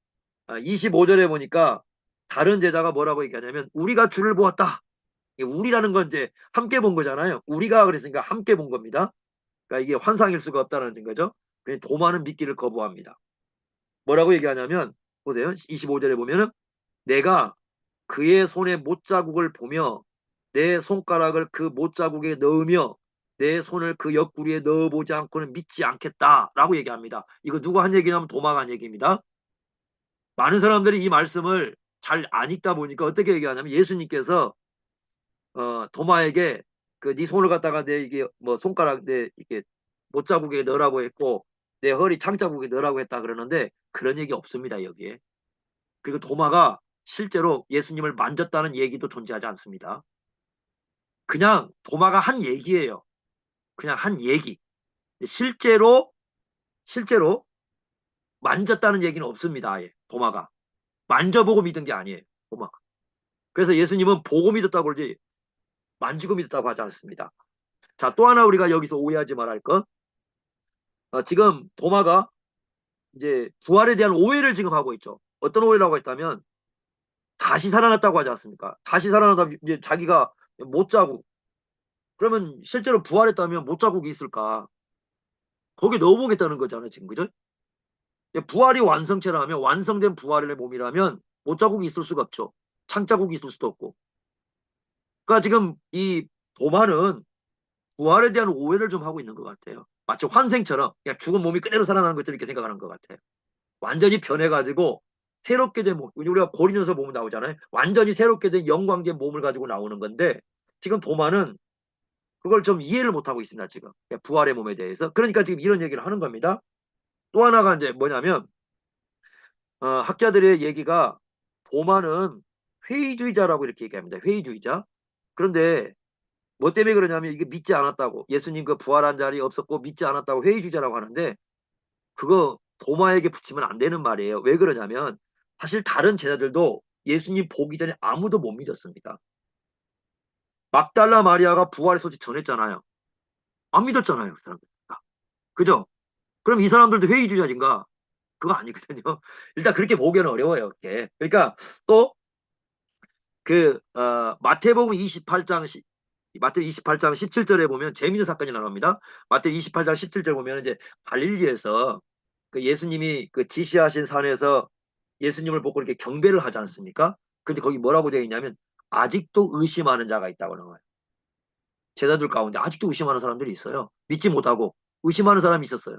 25절에 보니까 다른 제자가 뭐라고 얘기하냐면 우리가 주를 보았다. 우리라는 건 이제 함께 본 거잖아요. 우리가 그랬으니까 함께 본 겁니다. 그러니까 이게 환상일 수가 없다는 거죠. 도마는 믿기를 거부합니다. 뭐라고 얘기하냐면 보세요. 25절에 보면은 내가 그의 손에 못자국을 보며 내 손가락을 그 못자국에 넣으며 내 손을 그 옆구리에 넣어보지 않고는 믿지 않겠다라고 얘기합니다. 이거 누가 한 얘기냐면 도마가 한 얘기입니다. 많은 사람들이 이 말씀을 잘 안 읽다 보니까 어떻게 얘기하냐면 예수님께서 도마에게 그 네 손을 갖다가 내 이게 뭐 손가락 내 이게 못자국에 넣으라고 했고 내 허리 창자국에 넣으라고 했다 그러는데 그런 얘기 없습니다 여기에. 그리고 도마가 실제로 예수님을 만졌다는 얘기도 존재하지 않습니다. 그냥 도마가 한 얘기예요. 그냥 한 얘기. 실제로 만졌다는 얘기는 없습니다. 아예 도마가 만져보고 믿은 게 아니에요. 도마가. 그래서 예수님은 보고 믿었다고 그러지 만지고 믿었다고 하지 않습니다. 자, 또 하나 우리가 여기서 오해하지 말아야 할 것. 지금 도마가 이제 부활에 대한 오해를 지금 하고 있죠. 어떤 오해라고 했다면 다시 살아났다고 하지 않습니까? 다시 살아나다 이제 자기가 못 자고 그러면 실제로 부활했다면 못 자국이 있을까? 거기에 넣어보겠다는 거잖아요, 지금 그죠? 부활이 완성체라면 완성된 부활의 몸이라면 못 자국이 있을 수가 없죠. 창자국이 있을 수도 없고. 그러니까 지금 이 도마는 부활에 대한 오해를 좀 하고 있는 것 같아요. 마치 환생처럼 그냥 죽은 몸이 그대로 살아나는 것처럼 이렇게 생각하는 것 같아요. 완전히 변해가지고 새롭게 된 몸, 우리가 고린도서 보면 나오잖아요. 완전히 새롭게 된 영광된 몸을 가지고 나오는 건데 지금 도마는 그걸 좀 이해를 못하고 있습니다. 지금 부활의 몸에 대해서. 그러니까 지금 이런 얘기를 하는 겁니다. 또 하나가 이제 뭐냐면 학자들의 얘기가 도마는 회의주의자라고 이렇게 얘기합니다. 회의주의자. 그런데 뭐 때문에 그러냐면 이게 믿지 않았다고 예수님 그 부활한 자리 없었고 믿지 않았다고 회의주의자라고 하는데 그거 도마에게 붙이면 안 되는 말이에요. 왜 그러냐면 사실 다른 제자들도 예수님 보기 전에 아무도 못 믿었습니다. 막달라 마리아가 부활의 소식 전했잖아요. 안 믿었잖아요. 그 사람들. 그죠? 그럼 이 사람들도 회의주의자인가? 그거 아니거든요. 일단 그렇게 보기는 어려워요. 그게. 그러니까 또 마태복음 28장 마태 28장 17절에 보면 재미있는 사건이 나옵니다. 마태 28장 17절 보면 이제 갈릴리에서 그 예수님이 그 지시하신 산에서 예수님을 보고 이렇게 경배를 하지 않습니까? 근데 거기 뭐라고 되어 있냐면 아직도 의심하는 자가 있다고 나와요. 제자들 가운데 아직도 의심하는 사람들이 있어요. 믿지 못하고 의심하는 사람이 있었어요.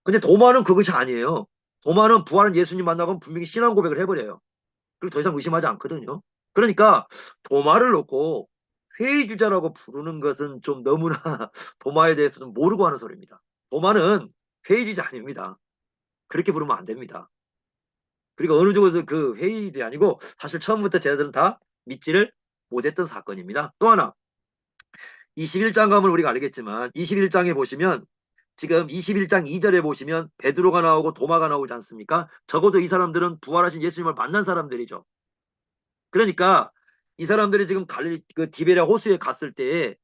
근데 도마는 그것이 아니에요. 도마는 부활한 예수님 만나고 분명히 신앙 고백을 해버려요. 그리고 더 이상 의심하지 않거든요. 그러니까 도마를 놓고 회의주자라고 부르는 것은 좀 너무나 도마에 대해서는 모르고 하는 소리입니다. 도마는 회의주자 아닙니다. 그렇게 부르면 안 됩니다. 그리고 어느 쪽에서 그 회의도 아니고 사실 처음부터 제자들은 다 믿지를 못했던 사건입니다. 또 하나 21장 가면 우리가 알겠지만 21장에 보시면 지금 21장 2절에 보시면 베드로가 나오고 도마가 나오지 않습니까? 적어도 이 사람들은 부활하신 예수님을 만난 사람들이죠. 그러니까 이 사람들이 지금 갈릴리 그 디베랴 호수에 갔을 때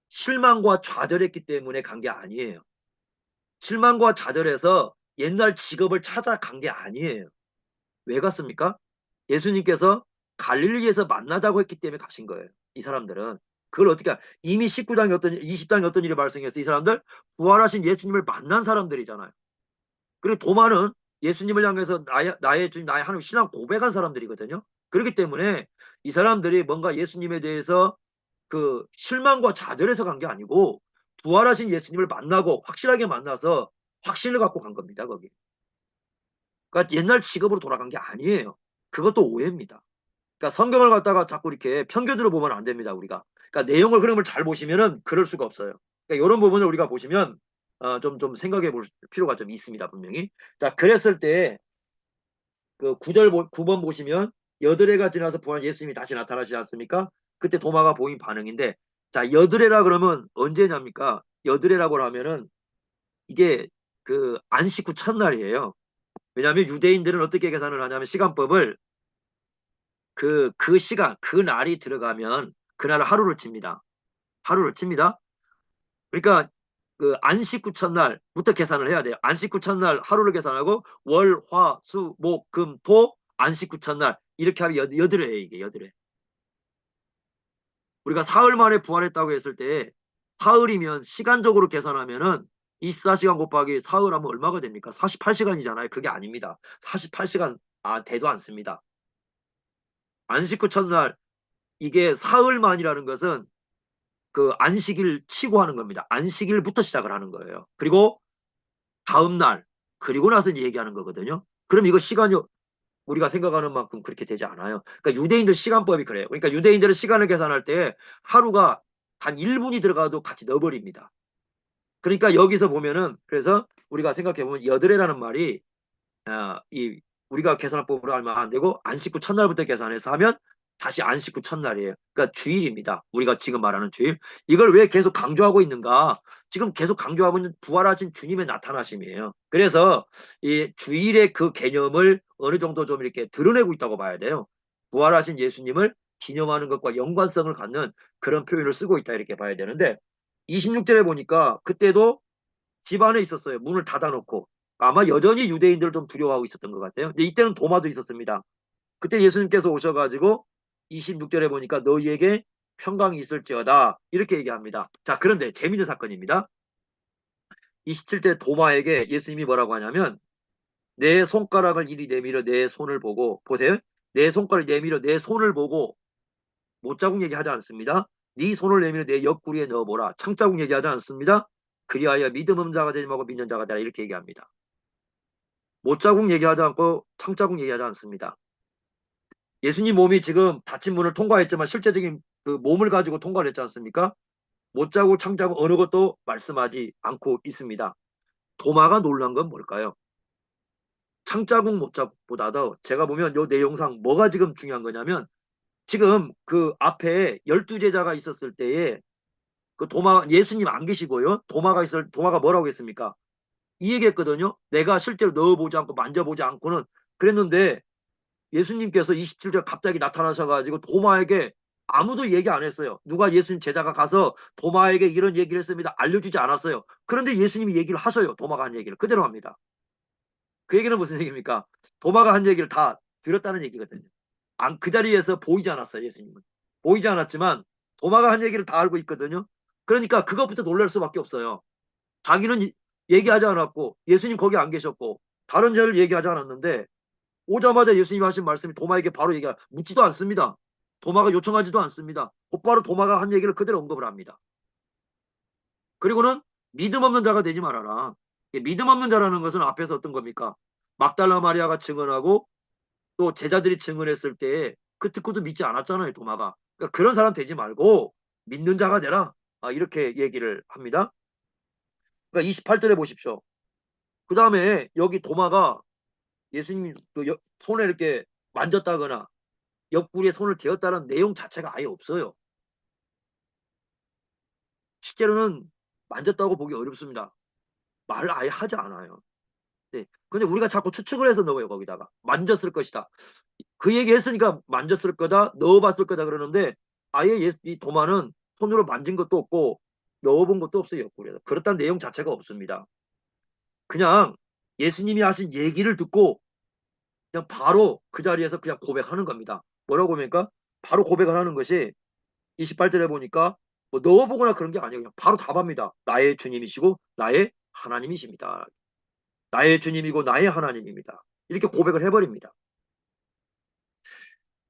실망과 좌절했기 때문에 간 게 아니에요. 실망과 좌절해서 옛날 직업을 찾아간 게 아니에요. 왜 갔습니까? 예수님께서 갈릴리에서 만나자고 했기 때문에 가신 거예요. 이 사람들은. 그걸 어떻게 이미 19장에 어떤 20장에 어떤 일이 발생했어? 이 사람들 부활하신 예수님을 만난 사람들이잖아요. 그리고 도마는 예수님을 향해서 나의 주님, 나의 하나님 신앙 고백한 사람들이거든요. 그렇기 때문에 이 사람들이 뭔가 예수님에 대해서 그 실망과 좌절해서 간 게 아니고 부활하신 예수님을 만나고 확실하게 만나서 확신을 갖고 간 겁니다. 거기. 그러니까 옛날 직업으로 돌아간 게 아니에요. 그것도 오해입니다. 그러니까 성경을 갖다가 자꾸 이렇게 편견으로 보면 안 됩니다. 우리가. 그러니까 내용을 흐름을 잘 보시면은 그럴 수가 없어요. 그러니까 이런 부분을 우리가 보시면 좀 생각해 볼 필요가 좀 있습니다. 분명히. 자, 그랬을 때 그 9번 보시면 여드레가 지나서 부활 예수님이 다시 나타나시지 않습니까? 그때 도마가 보인 반응인데 자, 여드레라 그러면 언제냐입니까? 여드레라고 하면은 이게 그 안식 후 첫날이에요. 왜냐하면 유대인들은 어떻게 계산을 하냐면 시간법을 그 시간, 그 날이 들어가면 그날 하루를 칩니다. 하루를 칩니다. 그러니까 그 안식 후 첫날부터 계산을 해야 돼요. 안식 후 첫날 하루를 계산하고 월, 화, 수, 목, 금, 토 안식 후 첫날 이렇게 하면 여드레예요. 이게 여드레. 우리가 사흘 만에 부활했다고 했을 때 사흘이면 시간적으로 계산하면은 24시간 곱하기 사흘 하면 얼마가 됩니까? 48시간이잖아요. 그게 아닙니다. 48시간 되도 않습니다. 안식 후 첫날 이게 사흘 만이라는 것은 그 안식일 치고 하는 겁니다. 안식일부터 시작을 하는 거예요. 그리고 다음 날 그리고 나서 이제 얘기하는 거거든요. 그럼 이거 시간이 우리가 생각하는 만큼 그렇게 되지 않아요. 그러니까 유대인들 시간법이 그래요. 그러니까 유대인들은 시간을 계산할 때 하루가 단 1분이 들어가도 같이 넣어버립니다. 그러니까 여기서 보면은 그래서 우리가 생각해 보면 여드레라는 말이 이 우리가 계산법으로 하면 안 되고 안식 후 첫날부터 계산해서 하면 다시 안식 후 첫날이에요. 그러니까 주일입니다. 우리가 지금 말하는 주일. 이걸 왜 계속 강조하고 있는가? 지금 계속 강조하고 있는 부활하신 주님의 나타나심이에요. 그래서 이 주일의 그 개념을 어느 정도 좀 이렇게 드러내고 있다고 봐야 돼요. 부활하신 예수님을 기념하는 것과 연관성을 갖는 그런 표현을 쓰고 있다 이렇게 봐야 되는데 26절에 보니까 그때도 집 안에 있었어요. 문을 닫아놓고. 아마 여전히 유대인들을 좀 두려워하고 있었던 것 같아요. 근데 이때는 도마도 있었습니다. 그때 예수님께서 오셔가지고 26절에 보니까 너희에게 평강이 있을지어다. 이렇게 얘기합니다. 자, 그런데 재밌는 사건입니다. 27대 도마에게 예수님이 뭐라고 하냐면 내 손가락을 이리 내밀어 내 손을 보고 보세요. 내 손가락을 내밀어 내 손을 보고 못자국 얘기하지 않습니다. 네 손을 내밀어 내 옆구리에 넣어보라. 창자국 얘기하지 않습니다. 그리하여 믿음 없는 자가 되지 말고 믿는 자가 되라. 이렇게 얘기합니다. 못자국 얘기하지 않고 창자국 얘기하지 않습니다. 예수님 몸이 지금 닫힌 문을 통과했지만 실제적인 그 몸을 가지고 통과를 했지 않습니까? 못자국 창자국 어느 것도 말씀하지 않고 있습니다. 도마가 놀란 건 뭘까요? 창자국 못자국보다도 제가 보면 요 내용상 뭐가 지금 중요한 거냐면 지금 그 앞에 12제자가 있었을 때에 그 도마 예수님 안 계시고요. 도마가 뭐라고 했습니까? 이 얘기했거든요. 내가 실제로 넣어보지 않고 만져보지 않고는 그랬는데 예수님께서 27절 갑자기 나타나셔가지고 도마에게 아무도 얘기 안 했어요. 누가 예수님 제자가 가서 도마에게 이런 얘기를 했습니다. 알려주지 않았어요. 그런데 예수님이 얘기를 하셔요. 도마가 한 얘기를 그대로 합니다. 그 얘기는 무슨 얘기입니까? 도마가 한 얘기를 다 들었다는 얘기거든요. 그 자리에서 보이지 않았어요. 예수님은. 보이지 않았지만 도마가 한 얘기를 다 알고 있거든요. 그러니까 그것부터 놀랄 수밖에 없어요. 자기는 얘기하지 않았고 예수님 거기 안 계셨고 다른 자를 얘기하지 않았는데 오자마자 예수님이 하신 말씀이 도마에게 바로 묻지도 않습니다. 도마가 요청하지도 않습니다. 곧바로 도마가 한 얘기를 그대로 언급을 합니다. 그리고는 믿음 없는 자가 되지 말아라. 믿음 없는 자라는 것은 앞에서 어떤 겁니까? 막달라 마리아가 증언하고 또 제자들이 증언했을 때 그 듣고도 믿지 않았잖아요. 도마가. 그러니까 그런 사람 되지 말고 믿는 자가 되라. 이렇게 얘기를 합니다. 그러니까 28절에 보십시오. 그 다음에 여기 도마가 예수님이 손에 이렇게 만졌다거나 옆구리에 손을 대었다는 내용 자체가 아예 없어요. 실제로는 만졌다고 보기 어렵습니다. 말을 아예 하지 않아요. 네. 근데 우리가 자꾸 추측을 해서 넣어요, 거기다가. 만졌을 것이다. 그 얘기 했으니까 만졌을 거다, 넣어봤을 거다 그러는데 아예 이 도마는 손으로 만진 것도 없고 넣어본 것도 없어요. 옆구리에서. 그렇다는 내용 자체가 없습니다. 그냥 예수님이 하신 얘기를 듣고 그냥 바로 그 자리에서 그냥 고백하는 겁니다. 뭐라고 합니까? 바로 고백을 하는 것이 28절에 보니까 뭐 넣어보거나 그런 게 아니에요. 그냥 바로 답합니다. 나의 주님이시고 나의 하나님이십니다. 나의 주님이고 나의 하나님입니다. 이렇게 고백을 해버립니다.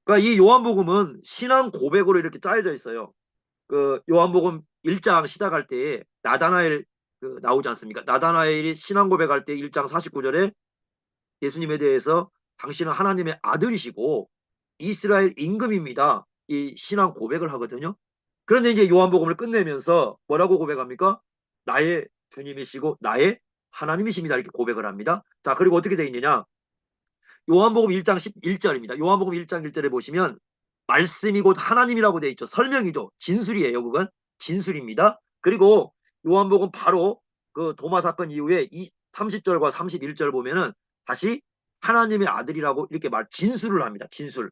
그러니까 이 요한복음은 신앙 고백으로 이렇게 짜여져 있어요. 그 요한복음 1장 시작할 때에 나다나엘 나오지 않습니까? 나다나엘이 신앙 고백할 때 1장 49절에 예수님에 대해서 당신은 하나님의 아들이시고 이스라엘 임금입니다. 이 신앙 고백을 하거든요. 그런데 이제 요한복음을 끝내면서 뭐라고 고백합니까? 나의 주님이시고 나의 하나님이십니다. 이렇게 고백을 합니다. 자, 그리고 어떻게 되어 있느냐? 요한복음 1장 11절입니다. 요한복음 1장 1절에 보시면 말씀이 곧 하나님이라고 되어 있죠. 설명이죠. 진술이에요. 그건 진술입니다. 그리고 요한복음 바로 그 도마 사건 이후에 30절과 31절 보면은 다시 하나님의 아들이라고 이렇게 진술을 합니다. 진술.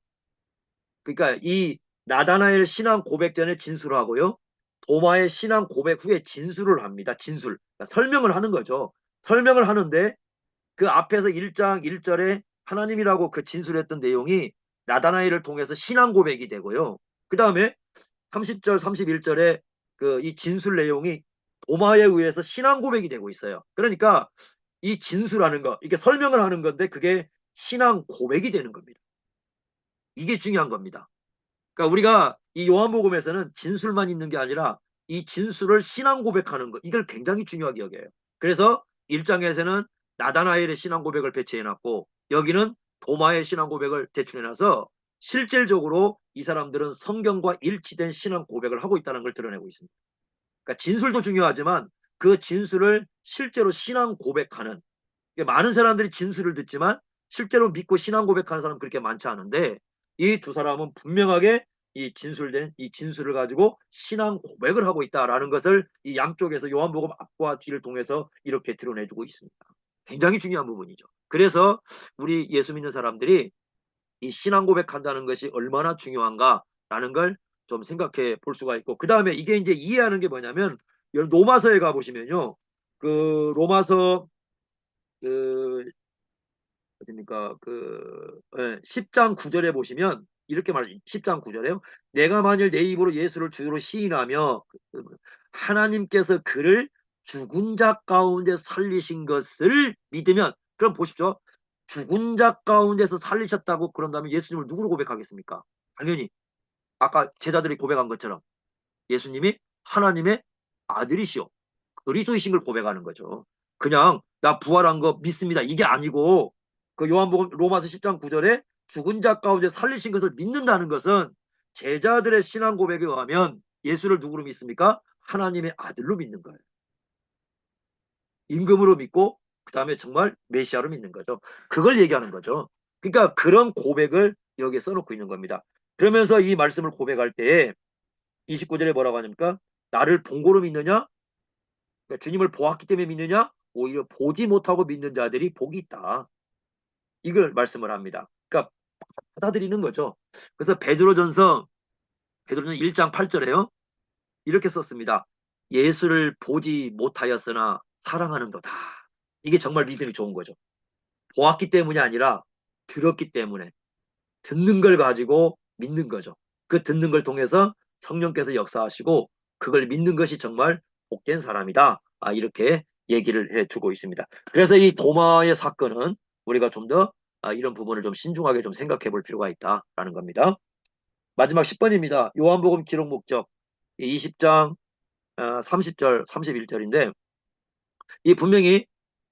그러니까 이 나다나엘 신앙 고백 전에 진술을 하고요. 도마의 신앙 고백 후에 진술을 합니다. 진술. 그러니까 설명을 하는 거죠. 설명을 하는데 그 앞에서 1장 1절에 하나님이라고 그 진술했던 내용이 나다나엘을 통해서 신앙 고백이 되고요. 그 다음에 30절, 31절에 그 이 진술 내용이 도마에 의해서 신앙 고백이 되고 있어요. 그러니까 이 진술하는 거, 이게 설명을 하는 건데 그게 신앙 고백이 되는 겁니다. 이게 중요한 겁니다. 그러니까 우리가 이 요한복음에서는 진술만 있는 게 아니라 이 진술을 신앙 고백하는 것, 이걸 굉장히 중요하게 여겨요. 그래서 1장에서는 나다나엘의 신앙 고백을 배치해놨고 여기는 도마의 신앙 고백을 대출해놔서 실질적으로 이 사람들은 성경과 일치된 신앙 고백을 하고 있다는 걸 드러내고 있습니다. 그러니까 진술도 중요하지만 그 진술을 실제로 신앙 고백하는, 많은 사람들이 진술을 듣지만 실제로 믿고 신앙 고백하는 사람은 그렇게 많지 않은데 이 두 사람은 분명하게 이 진술된 이 진술을 가지고 신앙 고백을 하고 있다라는 것을 이 양쪽에서 요한복음 앞과 뒤를 통해서 이렇게 드러내주고 있습니다. 굉장히 중요한 부분이죠. 그래서 우리 예수 믿는 사람들이 이 신앙 고백한다는 것이 얼마나 중요한가라는 걸 좀 생각해 볼 수가 있고, 그 다음에 이게 이제 이해하는 게 뭐냐면 로마서에 가보시면요, 그 로마서 그 어딥니까? 10장 9절에 보시면 이렇게 말하죠. 10장 9절에요. 내가 만일 내 입으로 예수를 주로 시인하며 하나님께서 그를 죽은 자 가운데 살리신 것을 믿으면, 그럼 보십시오. 죽은 자 가운데서 살리셨다고 그런다면 예수님을 누구로 고백하겠습니까? 당연히 아까 제자들이 고백한 것처럼 예수님이 하나님의 아들이시오, 그리스도이신 걸 고백하는 거죠. 그냥 나 부활한 거 믿습니다, 이게 아니고 그 요한복음 로마서 10장 9절에 죽은 자 가운데 살리신 것을 믿는다는 것은 제자들의 신앙 고백에 의하면 예수를 누구로 믿습니까? 하나님의 아들로 믿는 거예요. 임금으로 믿고 그 다음에 정말 메시아로 믿는 거죠. 그걸 얘기하는 거죠. 그러니까 그런 고백을 여기에 써놓고 있는 겁니다. 그러면서 이 말씀을 고백할 때에 29절에 뭐라고 하냐니까 나를 본고로 믿느냐, 그러니까 주님을 보았기 때문에 믿느냐, 오히려 보지 못하고 믿는 자들이 복이 있다, 이걸 말씀을 합니다. 그러니까 받아들이는 거죠. 그래서 베드로전서 1장 8절에요. 이렇게 썼습니다. 예수를 보지 못하였으나 사랑하는도다. 이게 정말 믿음이 좋은 거죠. 보았기 때문이 아니라 들었기 때문에 듣는 걸 가지고 믿는 거죠. 그 듣는 걸 통해서 성령께서 역사하시고 그걸 믿는 것이 정말 복된 사람이다. 이렇게 얘기를 해주고 있습니다. 그래서 이 도마의 사건은 우리가 좀 더 이런 부분을 좀 신중하게 좀 생각해 볼 필요가 있다라는 겁니다. 마지막 10번입니다. 요한복음 기록 목적 20장 30절 31절인데 이 분명히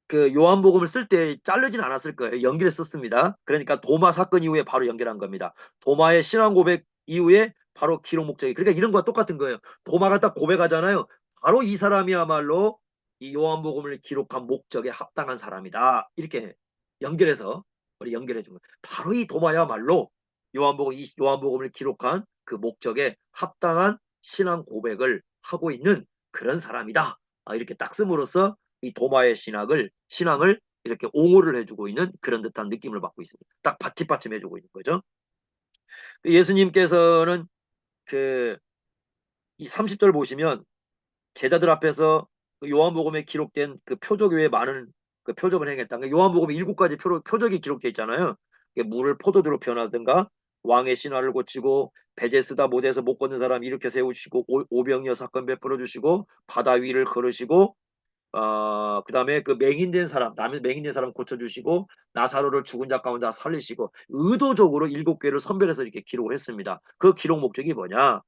그 요한복음을 쓸 때 자르진 않았을 거예요. 연결해 썼습니다. 그러니까 도마 사건 이후에 바로 연결한 겁니다. 도마의 신앙 고백 이후에 바로 기록 목적이. 그러니까 이런 거와 똑같은 거예요. 도마가 딱 고백하잖아요. 바로 이 사람이야말로 이 요한복음을 기록한 목적에 합당한 사람이다. 이렇게 연결해서 우리 연결해 준 거예요. 바로 이 도마야말로 요한복음을 기록한 그 목적에 합당한 신앙 고백을 하고 있는 그런 사람이다. 이렇게 딱 씀으로써 이 도마의 신앙을 이렇게 옹호를 해주고 있는 그런 듯한 느낌을 받고 있습니다. 딱 뒷받침해주고 있는 거죠. 예수님께서는 그 이 30절 보시면 제자들 앞에서 그 요한복음에 기록된 그 표적 외에 많은 그 표적을 행했다. 그러니까 요한복음에 7가지 표적이 기록되어 있잖아요. 물을 포도주로 변하든가 왕의 신화를 고치고 베데스다 못에서 못 걷는 사람 일으켜 세우시고 오병이어 사건 베풀어 주시고 바다 위를 걸으시고 그다음에 그 맹인된 사람, 남의 맹인된 사람 고쳐주시고 나사로를 죽은 자 가운데 살리시고 의도적으로 7개를 선별해서 이렇게 기록을 했습니다. 그 기록 목적이 뭐냐?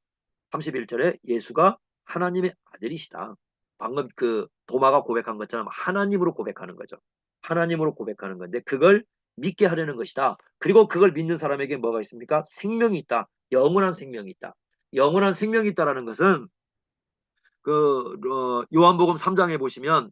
31절에 예수가 하나님의 아들이시다. 방금 그 도마가 고백한 것처럼 하나님으로 고백하는 거죠. 하나님으로 고백하는 건데 그걸 믿게 하려는 것이다. 그리고 그걸 믿는 사람에게 뭐가 있습니까? 생명이 있다. 영원한 생명이 있다. 영원한 생명이 있다라는 것은 요한복음 3장에 보시면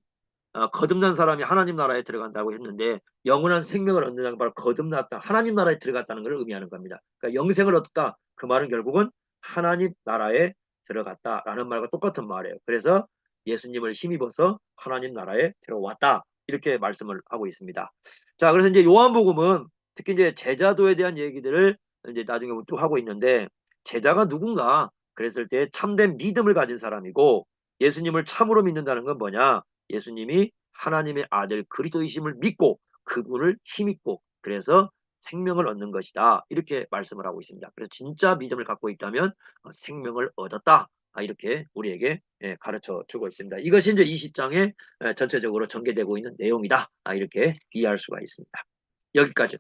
거듭난 사람이 하나님 나라에 들어간다고 했는데 영원한 생명을 얻는다는 바로 거듭났다. 하나님 나라에 들어갔다는 것을 의미하는 겁니다. 그러니까 영생을 얻었다. 그 말은 결국은 하나님 나라에 들어갔다라는 말과 똑같은 말이에요. 그래서 예수님을 힘입어서 하나님 나라에 들어왔다. 이렇게 말씀을 하고 있습니다. 자, 그래서 이제 요한복음은 특히 이제 제자도에 대한 얘기들을 이제 나중에 쭉 하고 있는데 제자가 누군가 그랬을 때 참된 믿음을 가진 사람이고 예수님을 참으로 믿는다는 건 뭐냐? 예수님이 하나님의 아들 그리스도이심을 믿고 그분을 힘입고 그래서 생명을 얻는 것이다. 이렇게 말씀을 하고 있습니다. 그래서 진짜 믿음을 갖고 있다면 생명을 얻었다. 이렇게 우리에게 가르쳐 주고 있습니다. 이것이 이제 20장에 전체적으로 전개되고 있는 내용이다. 이렇게 이해할 수가 있습니다. 여기까지.